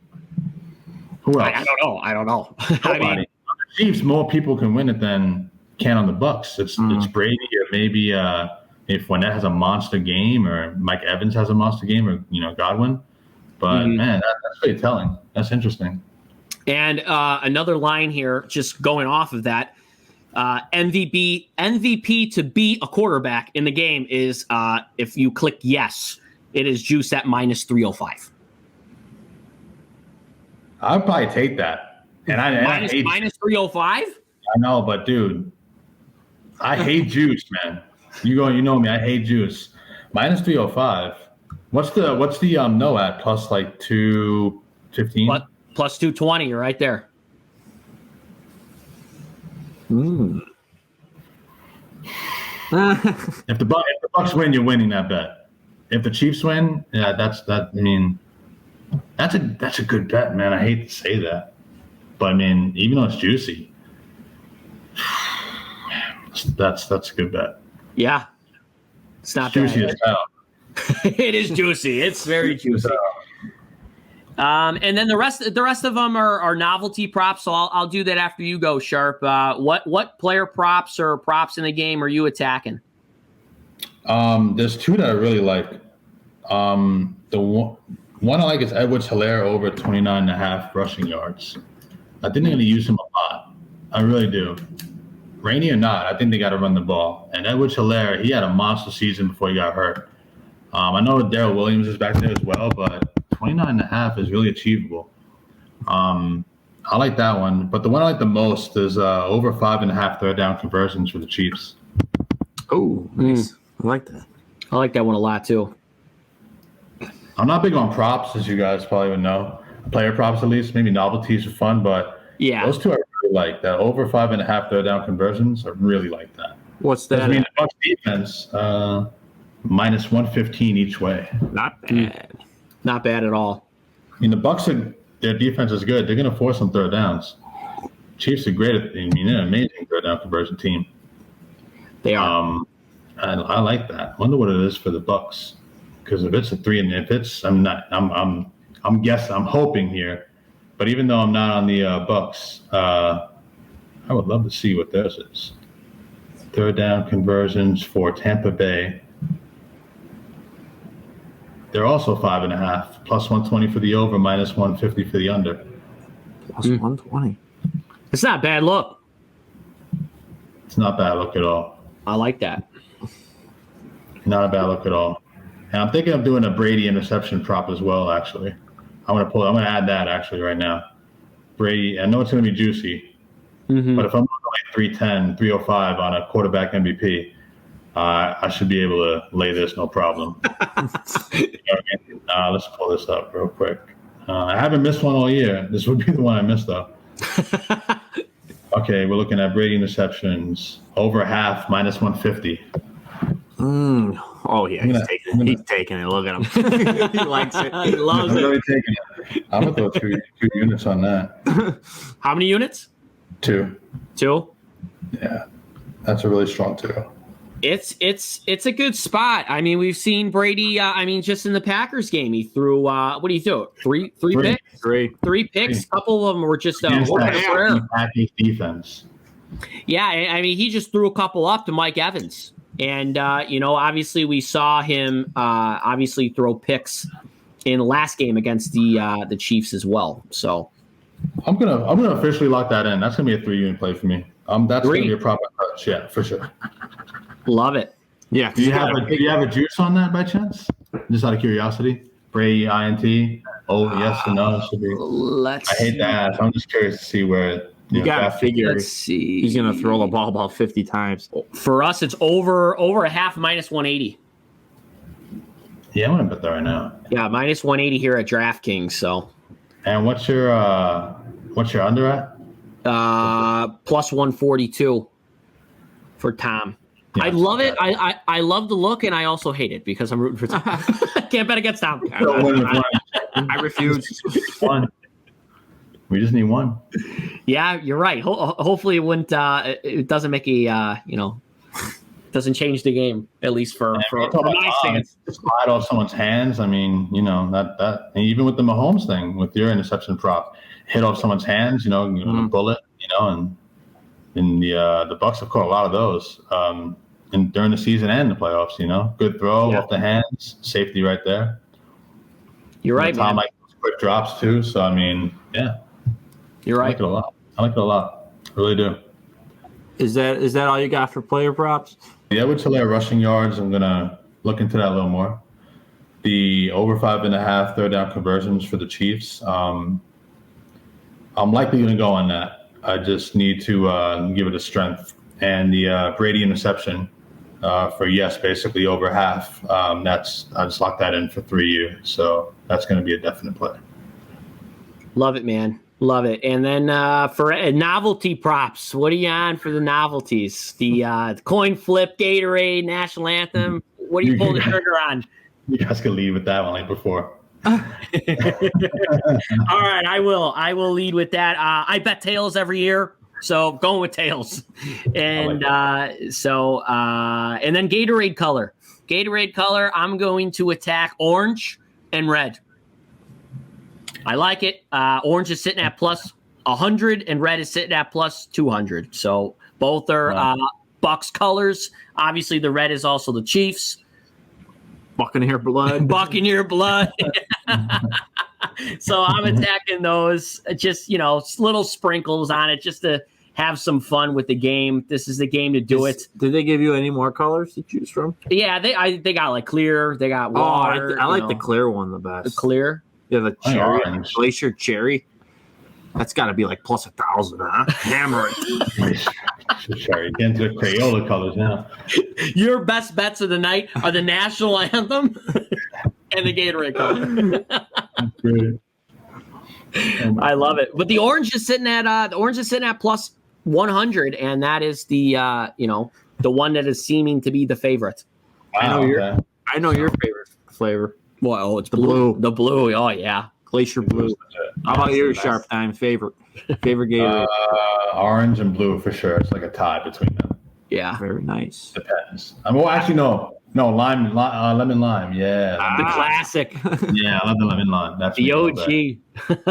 Who else? I don't know. On the Chiefs, more people can win it than can on the Bucs. It's Brady, or maybe if Fournette has a monster game, or Mike Evans has a monster game, or Godwin. But man, that's pretty telling. That's interesting. And another line here, just going off of that. MVP to be a quarterback in the game is if you click yes, it is juiced at minus 305. I'd probably take that. And I hate minus 305? I know, but dude, I hate juice, man. You know me, I hate juice. Minus 305. What's the no at plus like 215? Plus 220, you're right there. If the Bucs win, you're winning that bet. If the Chiefs win, yeah, that's a good bet, man. I hate to say that, but even though it's juicy, that's a good bet. Yeah, it's not juicy as hell. It is juicy. It's very juicy. And then the rest of them are novelty props. So I'll do that after you go, Sharp. What player props or props in the game are you attacking? There's 2 that I really like. The one I like is Edwards-Helaire over 29.5 rushing yards. I think they're going to use him a lot. I really do. rainy or not, I think they got to run the ball. And Edwards-Helaire, he had a monster season before he got hurt. I know Darrell Williams is back there as well, but 29.5 is really achievable. I like that one. But the one I like the most is over 5.5 third down conversions for the Chiefs. Oh, nice. I like that. I like that one a lot too. I'm not big on props, as you guys probably would know. Player props, at least. Maybe novelties are fun, but Yeah. those two I really like. That over 5.5 third down conversions, I really like that. What's that? I mean, the Bucs defense, minus 115 each way. Not bad. Not bad at all. I mean, the Bucs their defense is good. They're going to force some third downs. Chiefs are great at. They're an amazing third down conversion team. They are. I like that. Wonder what it is for the Bucs, because if it's a 3 and if it's, I'm hoping here, but even though I'm not on the Bucs, I would love to see what theirs is. Third down conversions for Tampa Bay. They're also 5.5, plus 120 for the over, minus 150 for the under. Plus 120. It's not a bad look. It's not a bad look at all. I like that. Not a bad look at all. And I'm thinking of doing a Brady interception prop as well, actually. I'm going to add that actually right now. Brady, I know it's going to be juicy, but if I'm looking like 310, 305 on a quarterback MVP, I should be able to lay this no problem. Let's pull this up real quick. I haven't missed one all year. This would be the one I missed, though. Okay, we're looking at Brady interceptions. Over half, minus 150. Oh, yeah. He's taking it. Look at him. He likes it. He loves I'm it. really taking it. I'm going to throw two units on that. How many units? 2. 2. Yeah, that's a really strong 2. It's a good spot. I mean, we've seen Brady. Just in the Packers game, he threw. What do you do? Three picks. Three picks. A couple of them were just Packers defense. Yeah, I mean, he just threw a couple up to Mike Evans, and obviously we saw him throw picks in the last game against the Chiefs as well. So I'm gonna officially lock that in. That's gonna be a 3-unit play for me. That's gonna be a proper touch. Yeah, for sure. Love it. Yeah. Do you have a juice on that by chance? Just out of curiosity. Brady INT. Oh, yes or no? It should be. I hate that. I'm just curious to see where. You got to figure. Let's see. He's going to throw the ball about 50 times. For us, it's over a half, minus 180. Yeah, I'm going to bet that right now. Yeah, minus 180 here at DraftKings. So. And what's your under at? Plus 142 for Tom. Yeah, I love it. I love the look, and I also hate it because I'm rooting for Tom. Can't bet against Tom. I refuse. One. We just need one. Yeah, you're right. Hopefully, it wouldn't. It doesn't make doesn't change the game, at least for my stance. Slide off someone's hands. I mean, that even with the Mahomes thing, with your interception prop, hit off someone's hands. A bullet. And the Bucs have caught a lot of those. And during the season and the playoffs, good throw off the hands, safety right there. You're right, Tom man. like quick drops too. So I mean, yeah, you're right. I like it a lot. I really do. Is that all you got for player props? The Edwards-Helaire rushing yards, I'm gonna look into that a little more. The over 5.5 third down conversions for the Chiefs. I'm likely gonna go on that. I just need to give it a strength. And the Brady interception for basically over half. I just locked that in for 3 years. So that's going to be a definite play. Love it, man. Love it. And then for novelty props, what are you on for the novelties? The coin flip, Gatorade, national anthem. What do you pull the trigger on? You guys can lead with that one like before. All right, I will lead with that. I bet tails every year, so going with tails. And and then Gatorade color. I'm going to attack orange and red. I like it. Orange is sitting at plus 100 and red is sitting at plus 200. So both are Bucs colors. Obviously, the red is also the Chiefs. Buccaneer blood. So I'm attacking those, just little sprinkles on it, just to have some fun with the game. This is the game to do it. Did they give you any more colors to choose from? Yeah, they got like clear. They got water. I like the clear one the best. The clear. Yeah, the cherry, Orange. glacier cherry. That's got to be like plus 1,000, huh? Hammer it. Sorry, get into the Crayola colors now. Your best bets of the night are the national anthem and the Gatorade color. Great. I love it. But the orange is sitting at plus 100, and that is the the one that is seeming to be the favorite. Wow, I know your favorite flavor. Well, it's The blue. The blue. Oh yeah. Glacier blue. How about your Sharp Time favorite Gatorade? Orange and blue for sure. It's like a tie between them. Yeah. Very nice. Depends. Well, actually, no, lemon lime. Yeah, The classic. yeah, I love the lemon lime. That's The me all OG. day.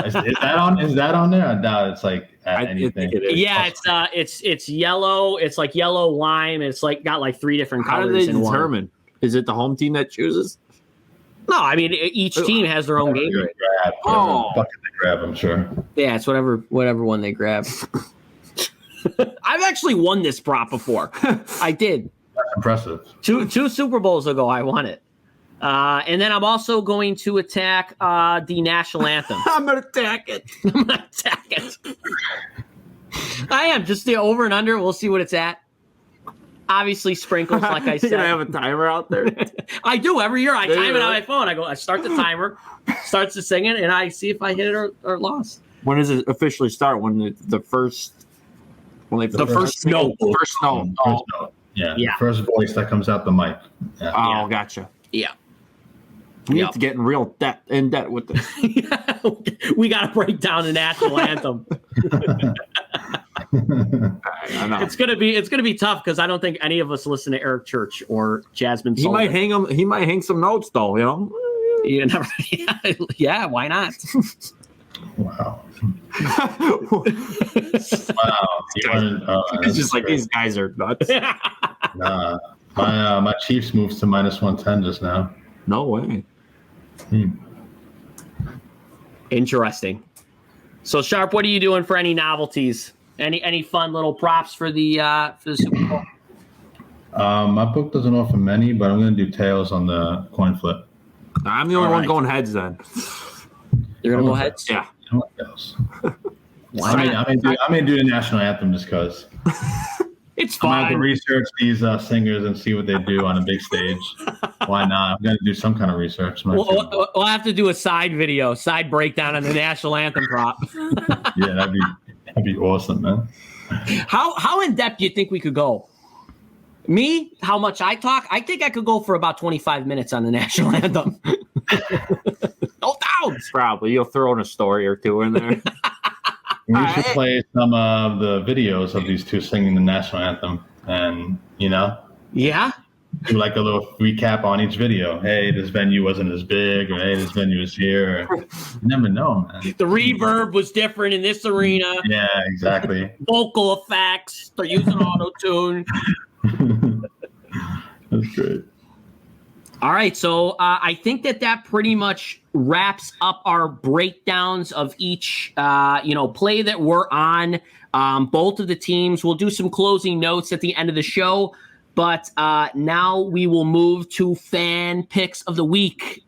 Is that on there? I doubt it's like anything. think it is. Yeah, it's yellow. It's like yellow lime. It's like got like 3 different How colors do they in one. determine? Is it the home team that chooses? No, I mean each team has their own game. Grab, Oh. bucket they grab, I'm sure. Yeah, it's whatever one they grab. I've actually won this prop before. I did. That's impressive. Two Super Bowls ago, I won it. And then I'm also going to attack the national anthem. I'm gonna attack it. I'm gonna attack it. I am just the over and under. We'll see what it's at. Obviously, sprinkles, like I said. You're gonna have a timer out there. I do every year. I Do time you it on really? my phone. I start the timer, starts to sing it, and I see if I hit it or lost. When does it officially start? When the first? When they The first note. First note. First note. Yeah, Yeah. The first voice that comes out the mic. Yeah. Oh, Yeah. gotcha. Yeah. We Yep. have to get in debt with this. We got to break down the national anthem. I know. It's gonna be tough because I don't think any of us listen to Eric Church or Jasmine. He Sullivan. might hang him. He might hang some notes though. You know. You never, yeah, why not? Wow. Wow. It's just like these guys are nuts. Nah. My Chiefs moves to minus 110 just now. No way. Interesting. So Sharp, what are you doing for any novelties? Any fun little props for the Super Bowl? My book doesn't offer many, but I'm going to do tails on the coin flip. I'm the only All one right. going heads then. You're gonna go ahead. Yeah. I want tails. Why I not? may do the national anthem just because. It's I'm going to have to fine. research these singers and see what they do on a big stage. Why not? I'm going to do some kind of research. We'll have to do a side breakdown on the national anthem prop. Yeah, that'd be awesome, man. How in depth do you think we could go? Me, how much I talk? I think I could go for about 25 minutes on the national anthem. No doubt. Probably you'll throw in a story or two in there. We should play some of the videos of these two singing the national anthem, and Yeah. do like a little recap on each video. Hey, this venue wasn't as big, or hey, this venue is here. You never know, man. The reverb was different in this arena. Yeah, exactly. Vocal effects. They're using auto-tune. That's great. All right, so I think that pretty much wraps up our breakdowns of each, play that we're on. Both of the teams. We'll do some closing notes at the end of the show, but now we will move to fan picks of the week.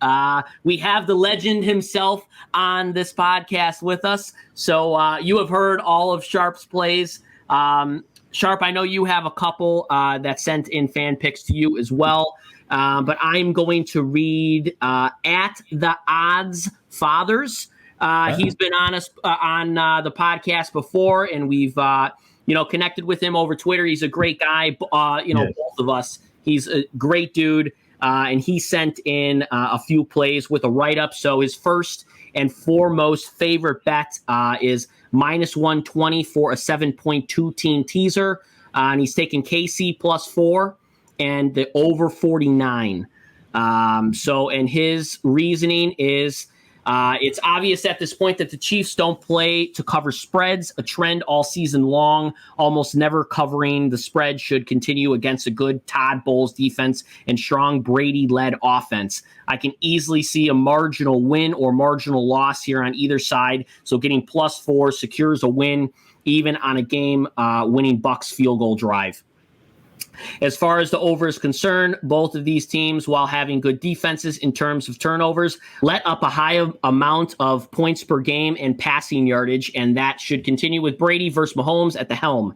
We have the legend himself on this podcast with us, so you have heard all of Sharp's plays. Sharp, I know you have a couple that sent in fan picks to you as well. But I'm going to read at the Odds Fathers. He's been on us on the podcast before, and we've connected with him over Twitter. He's a great guy. Both of us. He's a great dude, and he sent in a few plays with a write-up. So his first and foremost favorite bet is minus 120 for a 7.2 team teaser, and he's taking KC plus 4. And the over 49. And his reasoning is It's obvious at this point that the Chiefs don't play to cover spreads, a trend all season long. Almost never covering the spread should continue against a good Todd Bowles defense and strong Brady-led offense. I can easily see a marginal win or marginal loss here on either side, so getting +4 secures a win, even on a game-winning Bucs field goal drive. As far as the over is concerned, both of these teams, while having good defenses in terms of turnovers, let up a high amount of points per game and passing yardage, and that should continue with Brady versus Mahomes at the helm.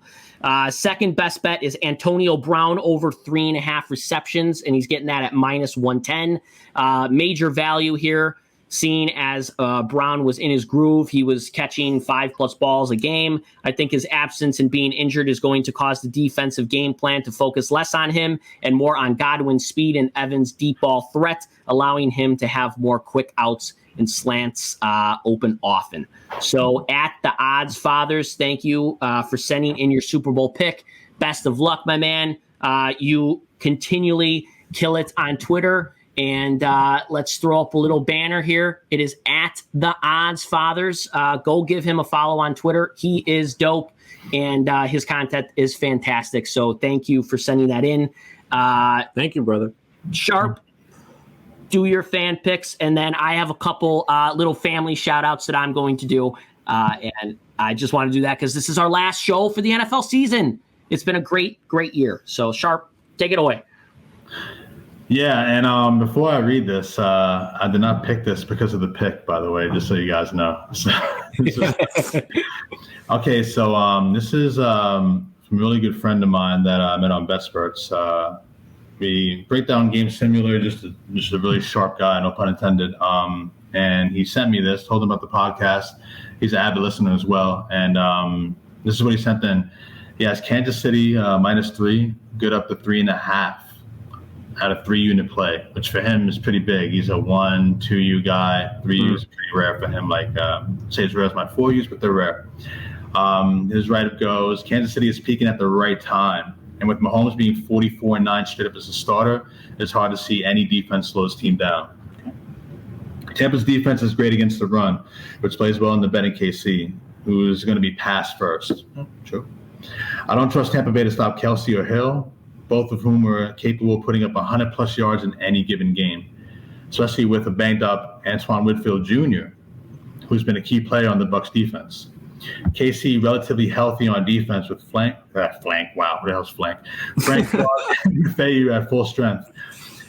Second best bet is Antonio Brown over 3.5 receptions, and he's getting that at -110. Major value here. Seeing as Brown was in his groove, he was catching 5+ balls a game. I think his absence and being injured is going to cause the defensive game plan to focus less on him and more on Godwin's speed and Evans' deep ball threat, allowing him to have more quick outs and slants open often. So at the Odds Fathers, thank you for sending in your Super Bowl pick. Best of luck, my man. You continually kill it on Twitter. And let's throw up a little banner here. It is at the Odds Fathers. Go give him a follow on Twitter. He is dope, and his content is fantastic. So thank you for sending that in. Thank you, brother. Sharp, do your fan picks, and then I have a couple little family shout-outs that I'm going to do. And I just want to do that because this is our last show for the NFL season. It's been a great, great year. So, Sharp, take it away. Yeah, and before I read this, I did not pick this because of the pick, by the way, just so you guys know. Okay, so this is a really good friend of mine that I met on BetSperts. We break down game simulator, just a really sharp guy, no pun intended. And he sent me this, told him about the podcast. He's an avid listener as well. And this is what he sent in. He has Kansas City -3, good up to 3.5. Out of 3-unit play, which for him is pretty big. He's a 1-2U guy. 3U is pretty rare for him. Like, say as rare as my 4Us, but they're rare. His write-up goes, Kansas City is peaking at the right time. And with Mahomes being 44-9 straight up as a starter, it's hard to see any defense slow his team down. Tampa's defense is great against the run, which plays well in the betting KC, who's going to be pass first. True. I don't trust Tampa Bay to stop Kelsey or Hill, both of whom are capable of putting up 100+ yards in any given game, especially with a banged-up Antoine Whitfield Jr., who's been a key player on the Bucs defense. KC relatively healthy on defense with Frank Fayou at full strength.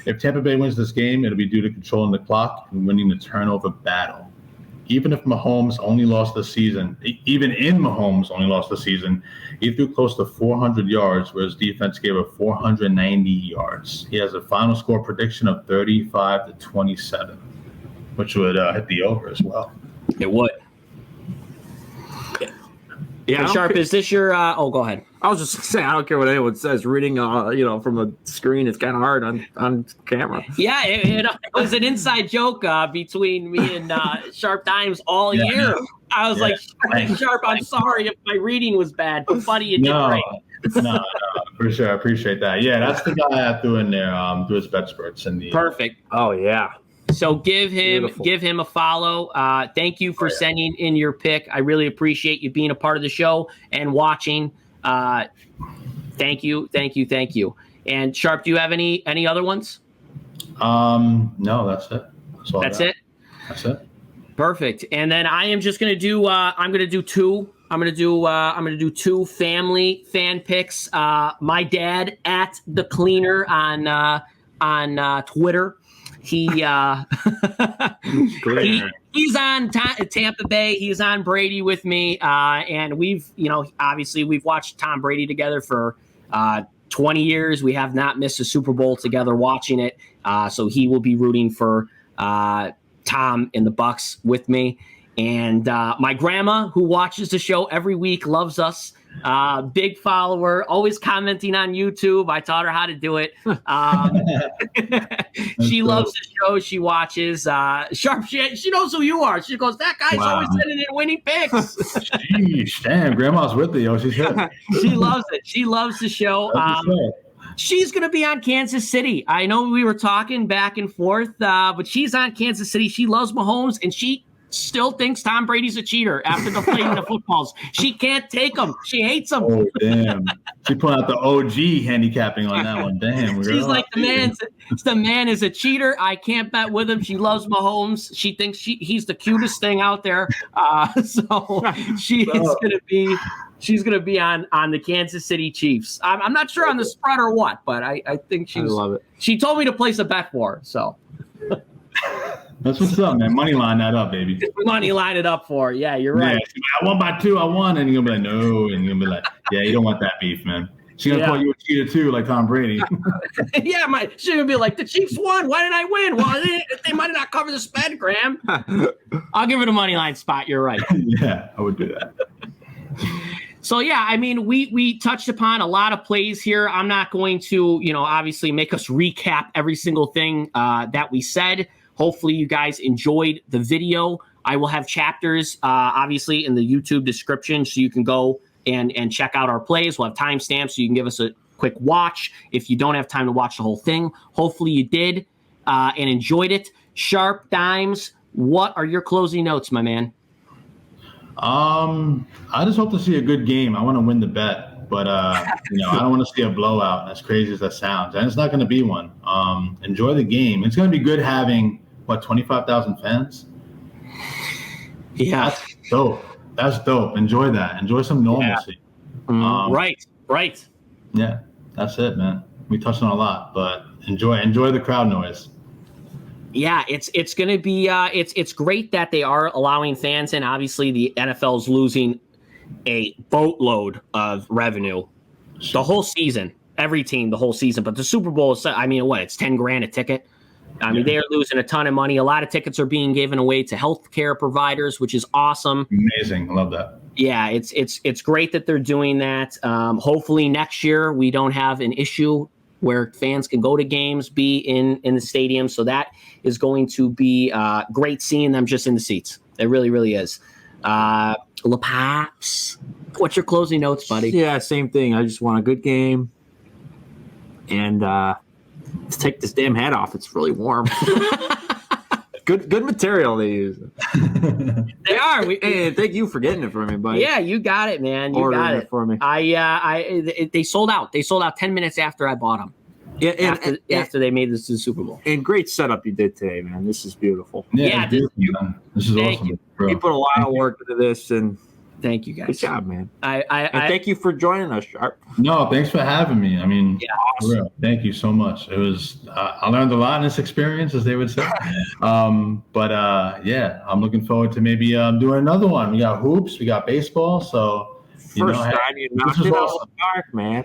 If Tampa Bay wins this game, it'll be due to controlling the clock and winning the turnover battle. Even in Mahomes only lost the season, he threw close to 400 yards, where his defense gave up 490 yards. He has a final score prediction of 35-27, which would hit the over as well. It would. Yeah, Sharp, is this your go ahead. I was just saying, I don't care what anyone says. Reading, from a screen, it's kind of hard on camera. Yeah, it was an inside joke between me and Sharp Dimes all year. I was like, Sharp, I'm sorry if my reading was bad, but buddy, you did great. No, for sure. I appreciate that. Yeah, that's the guy I threw in there through his BetSperts. Perfect. Oh, yeah. So give him a follow. Thank you for sending in your pick. I really appreciate you being a part of the show and watching. Thank you. And Sharp, do you have any other ones? No, that's it. That's it. That's it. Perfect. And then I am just going to do. I'm going to do two. I'm going to do two family fan picks. My dad at the cleaner on Twitter. He's on Tampa Bay. He's on Brady with me, and we've watched Tom Brady together for 20 years. We have not missed a Super Bowl together watching it. So he will be rooting for Tom in the Bucs with me. And my grandma, who watches the show every week, loves us. Big follower, always commenting on YouTube. I taught her how to do it. She loves the show. She watches. Sharp, she knows who you are. She goes, that guy's always sending in winning picks. Sheesh, damn, grandma's with you. She's here. She loves it. She loves the show. She's going to be on Kansas City. I know we were talking back and forth, but she's on Kansas City. She loves Mahomes, and she still thinks Tom Brady's a cheater after the playing the footballs. She can't take him. She hates him. Oh, damn. She put out the OG handicapping on that one. Damn. She's like, the man is a cheater. I can't bet with him. She loves Mahomes. She thinks he's the cutest thing out there. So she's gonna be on the Kansas City Chiefs. I'm not sure on the spread or what, but I think I love it. She told me to place a bet for her. So that's what's up, man. Money line that up, baby. Money line it up for her. Yeah, you're right. Yeah, I won by 2. I won, and you're gonna be like, no, and you're gonna be like, yeah, you don't want that beef, man. She's gonna call you a cheater too, like Tom Brady. Yeah, she's gonna be like, the Chiefs won. Why did I win? Well, they might not cover the spread, Graham. I'll give it a money line spot. You're right. Yeah, I would do that. So yeah, I mean, we touched upon a lot of plays here. I'm not going to, obviously make us recap every single thing that we said. Hopefully you guys enjoyed the video. I will have chapters, obviously, in the YouTube description, so you can go and check out our plays. We'll have timestamps, so you can give us a quick watch if you don't have time to watch the whole thing. Hopefully you did and enjoyed it. Sharp Dimes, what are your closing notes, my man? I just hope to see a good game. I want to win the bet, but I don't want to see a blowout, as crazy as that sounds. And it's not going to be one. Enjoy the game. It's going to be good having 25,000 fans. Yeah, That's dope. Enjoy that. Enjoy some normalcy. Yeah. Right. Yeah, that's it, man. We touched on a lot, but enjoy the crowd noise. Yeah, it's going to be it's great that they are allowing fans in. Obviously, the NFL is losing a boatload of revenue the whole season. Every team the whole season, but the Super Bowl is, I mean, it's $10,000 a ticket. I mean, they are losing a ton of money. A lot of tickets are being given away to healthcare providers, which is awesome. Amazing. I love that. Yeah, it's great that they're doing that. Hopefully next year we don't have an issue where fans can go to games, be in the stadium. So that is going to be great seeing them just in the seats. It really, really is. LaPaps, what's your closing notes, buddy? Yeah, same thing. I just want a good game. And let's take this damn hat off. It's really warm. Good material they use. They are. Hey, thank you for getting it for me, buddy. Yeah, you got it, man. You got it for me. They sold out. They sold out 10 minutes after I bought them. Yeah, after they made this to the Super Bowl. And great setup you did today, man. This is beautiful. Yeah, this is awesome. You put a lot of work into this, and thank you guys. Good job, man. And thank you for joining us, Sharp. No, thanks for having me. I mean, awesome. For real, thank you so much. It was I learned a lot in this experience, as they would say. I'm looking forward to maybe doing another one. We got hoops, we got baseball, so. First time you knocked it out of the park, man.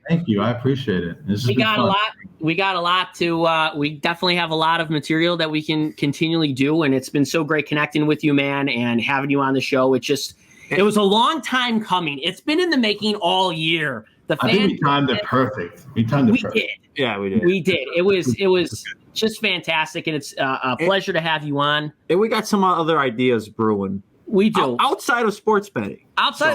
Thank you. I appreciate it. We got a lot to. We definitely have a lot of material that we can continually do, and it's been so great connecting with you, man, and having you on the show. It was a long time coming. It's been in the making all year. I think we timed it perfect. We did. Yeah, we did. We did. It was just fantastic, and it's a pleasure to have you on. And we got some other ideas brewing. We do. Outside of sports betting.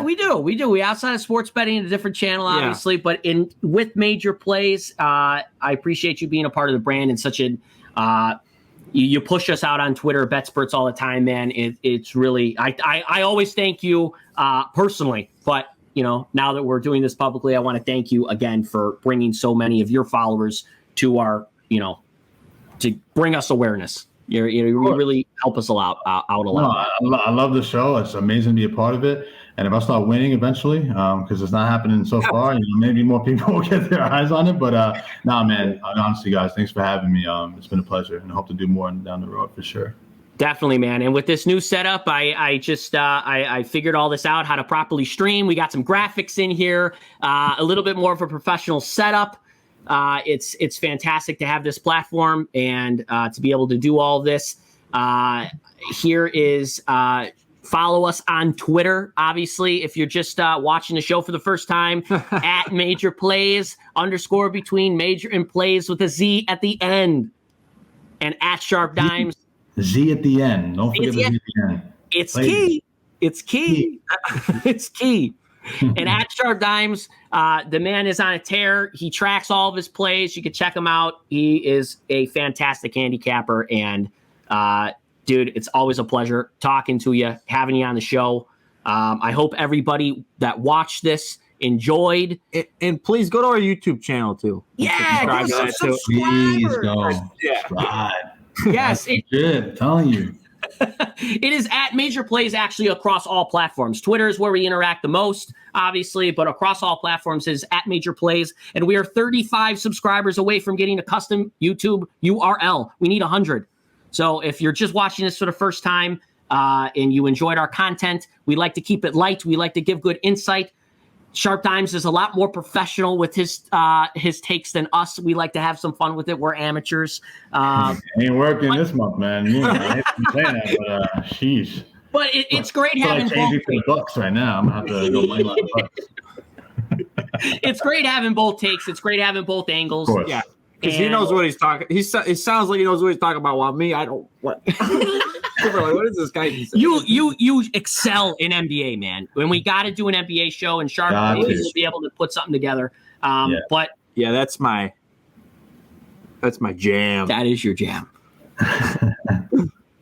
We do. We outside of sports betting in a different channel, obviously, but with Major Playz, I appreciate you being a part of the brand and such you push us out on Twitter, BetSperts all the time, man. It's really, I always thank you personally, but now that we're doing this publicly, I want to thank you again for bringing so many of your followers to our, to bring us awareness. You really help us out a lot. No, I love the show. It's amazing to be a part of it. And if I start winning eventually, because it's not happening so far, maybe more people will get their eyes on it. But man, honestly, guys, thanks for having me. It's been a pleasure, and I hope to do more down the road for sure. Definitely, man. And with this new setup, I figured all this out, how to properly stream. We got some graphics in here, a little bit more of a professional setup. It's fantastic to have this platform and to be able to do all this. Here is follow us on Twitter. Obviously, if you're just watching the show for the first time, at Major Playz _ between Major and Playz with a Z at the end, and at Sharp Dimes. Z at the end. Don't forget the Z at the end. It's key. It's key. It's key. And at Sharp Dimes, the man is on a tear. He tracks all of his plays. You can check him out. He is a fantastic handicapper. And, dude, it's always a pleasure talking to you, having you on the show. I hope everybody that watched this enjoyed. And please go to our YouTube channel, too. Yeah, give us some Please subscribers. go. Subscribe. Yes. I'm telling you. It is at Major Playz actually across all platforms. Twitter is where we interact the most, obviously, but across all platforms is at Major Playz. And we are 35 subscribers away from getting a custom YouTube URL. We need 100. So if you're just watching this for the first time and you enjoyed our content, we like to keep it light. We like to give good insight. Sharp Dimes is a lot more professional with his takes than us. We like to have some fun with it. We're amateurs. Ain't working this month, man. You know, I hate to say that, but sheesh. But it's great having both. Changing for the Bucks right now. I'm gonna have to go money line Bucks. It's great having both takes. It's great having both angles. Of course. Yeah. Because he knows what he's talking. It sounds like he knows what he's talking about. While me, I don't. What? What is this guy? You excel in NBA, man. When we got to do an NBA show, and Sharp will be able to put something together. But yeah, that's my jam. That is your jam.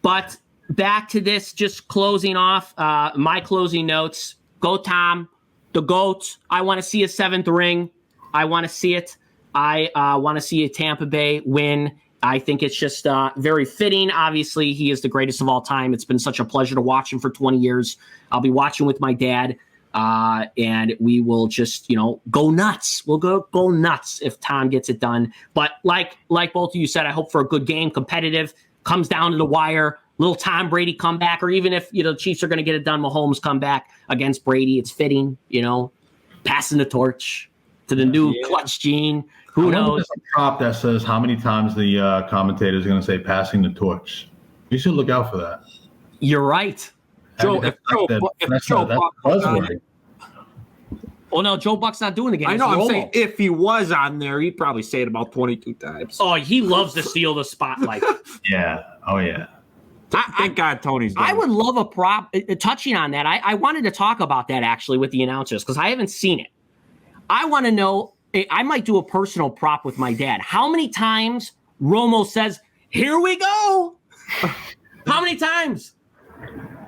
But back to this, just closing off my closing notes. Go Tom, the GOAT. I want to see a 7th ring. I want to see it. I want to see a Tampa Bay win. I think it's just very fitting. Obviously, he is the greatest of all time. It's been such a pleasure to watch him for 20 years. I'll be watching with my dad, and we will just, go nuts. We'll go nuts if Tom gets it done. But like both of you said, I hope for a good game, competitive, comes down to the wire, little Tom Brady comeback, or even if, the Chiefs are going to get it done, Mahomes comeback against Brady. It's fitting, passing the torch to the new clutch gene. Who knows? There's a prop that says how many times the commentator is going to say passing the torch. You should look out for that. You're right. Joe, Oh, no, Joe Buck's not doing the game. I know. I'm saying if he was on there, he'd probably say it about 22 times. Oh, he loves to steal the spotlight. Yeah. Oh, yeah. Thank God Tony's done. I would love a prop. Touching on that, I wanted to talk about that actually with the announcers because I haven't seen it. I want to know. I might do a personal prop with my dad. How many times Romo says, "Here we go"? How many times?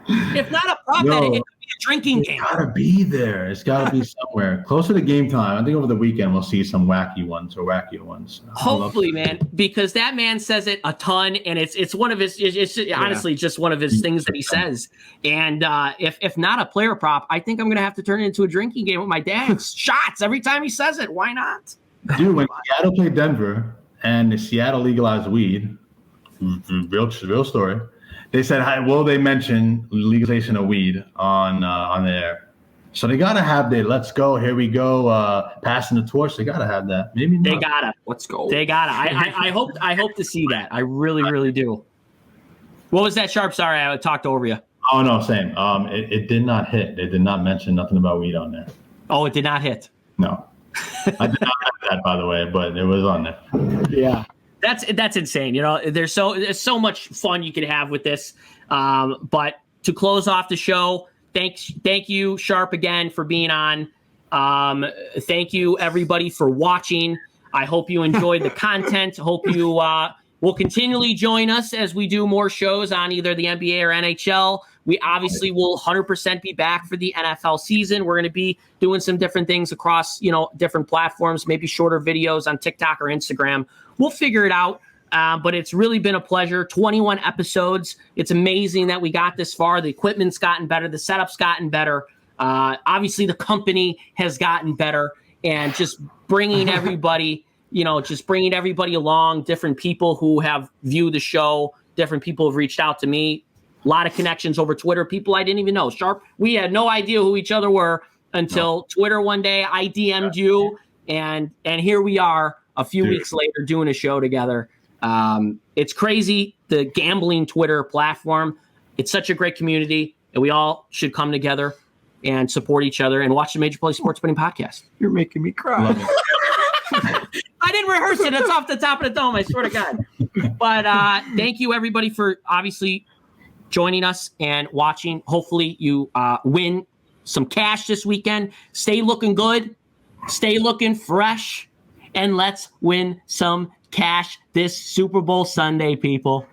If not a prop, then it could be a drinking game. It's got to be there. It's got to be somewhere. Closer to game time. I think over the weekend we'll see some wacky ones or wackier ones. Hopefully, man, because that man says it a ton, and it's one of his. It's honestly just one of his things that he says. And if not a player prop, I think I'm going to have to turn it into a drinking game with my dad. Shots every time he says it. Why not? Dude, when Seattle played Denver and Seattle legalized weed, real story. They said, "Hi, will they mention legalization of weed on the air?" So they gotta have the "let's go, here we go," passing the torch. They gotta have that. Maybe not. They gotta. Let's go. They gotta. I hope to see that. I really do. What was that, Sharp? Sorry, I talked over you. Oh no, same. It did not hit. They did not mention nothing about weed on there. Oh, it did not hit. No, I did not have that, by the way, but it was on there. Yeah. That's insane. There's so much fun you could have with this. But to close off the show, thank you, Sharp, again for being on. Thank you, everybody, for watching. I hope you enjoyed the content. Hope you will continually join us as we do more shows on either the NBA or NHL. We obviously will 100% be back for the NFL season. We're going to be doing some different things across, different platforms, maybe shorter videos on TikTok or Instagram. We'll figure it out. But it's really been a pleasure. 21 episodes. It's amazing that we got this far. The equipment's gotten better. The setup's gotten better. Obviously, the company has gotten better. And just bringing everybody, bringing everybody along, different people who have viewed the show, different people have reached out to me. A lot of connections over Twitter, people I didn't even know. Sharp, we had no idea who each other were until Twitter one day. I DM'd you, and here we are a few weeks later doing a show together. It's crazy, the gambling Twitter platform. It's such a great community, and we all should come together and support each other and watch the Major Playz Sports Betting Podcast. You're making me cry. I didn't rehearse it. It's off the top of the dome. I swear to God. But thank you, everybody, for obviously joining us and watching. Hopefully you win some cash this weekend. Stay looking good. Stay looking fresh. And let's win some cash this Super Bowl Sunday, people.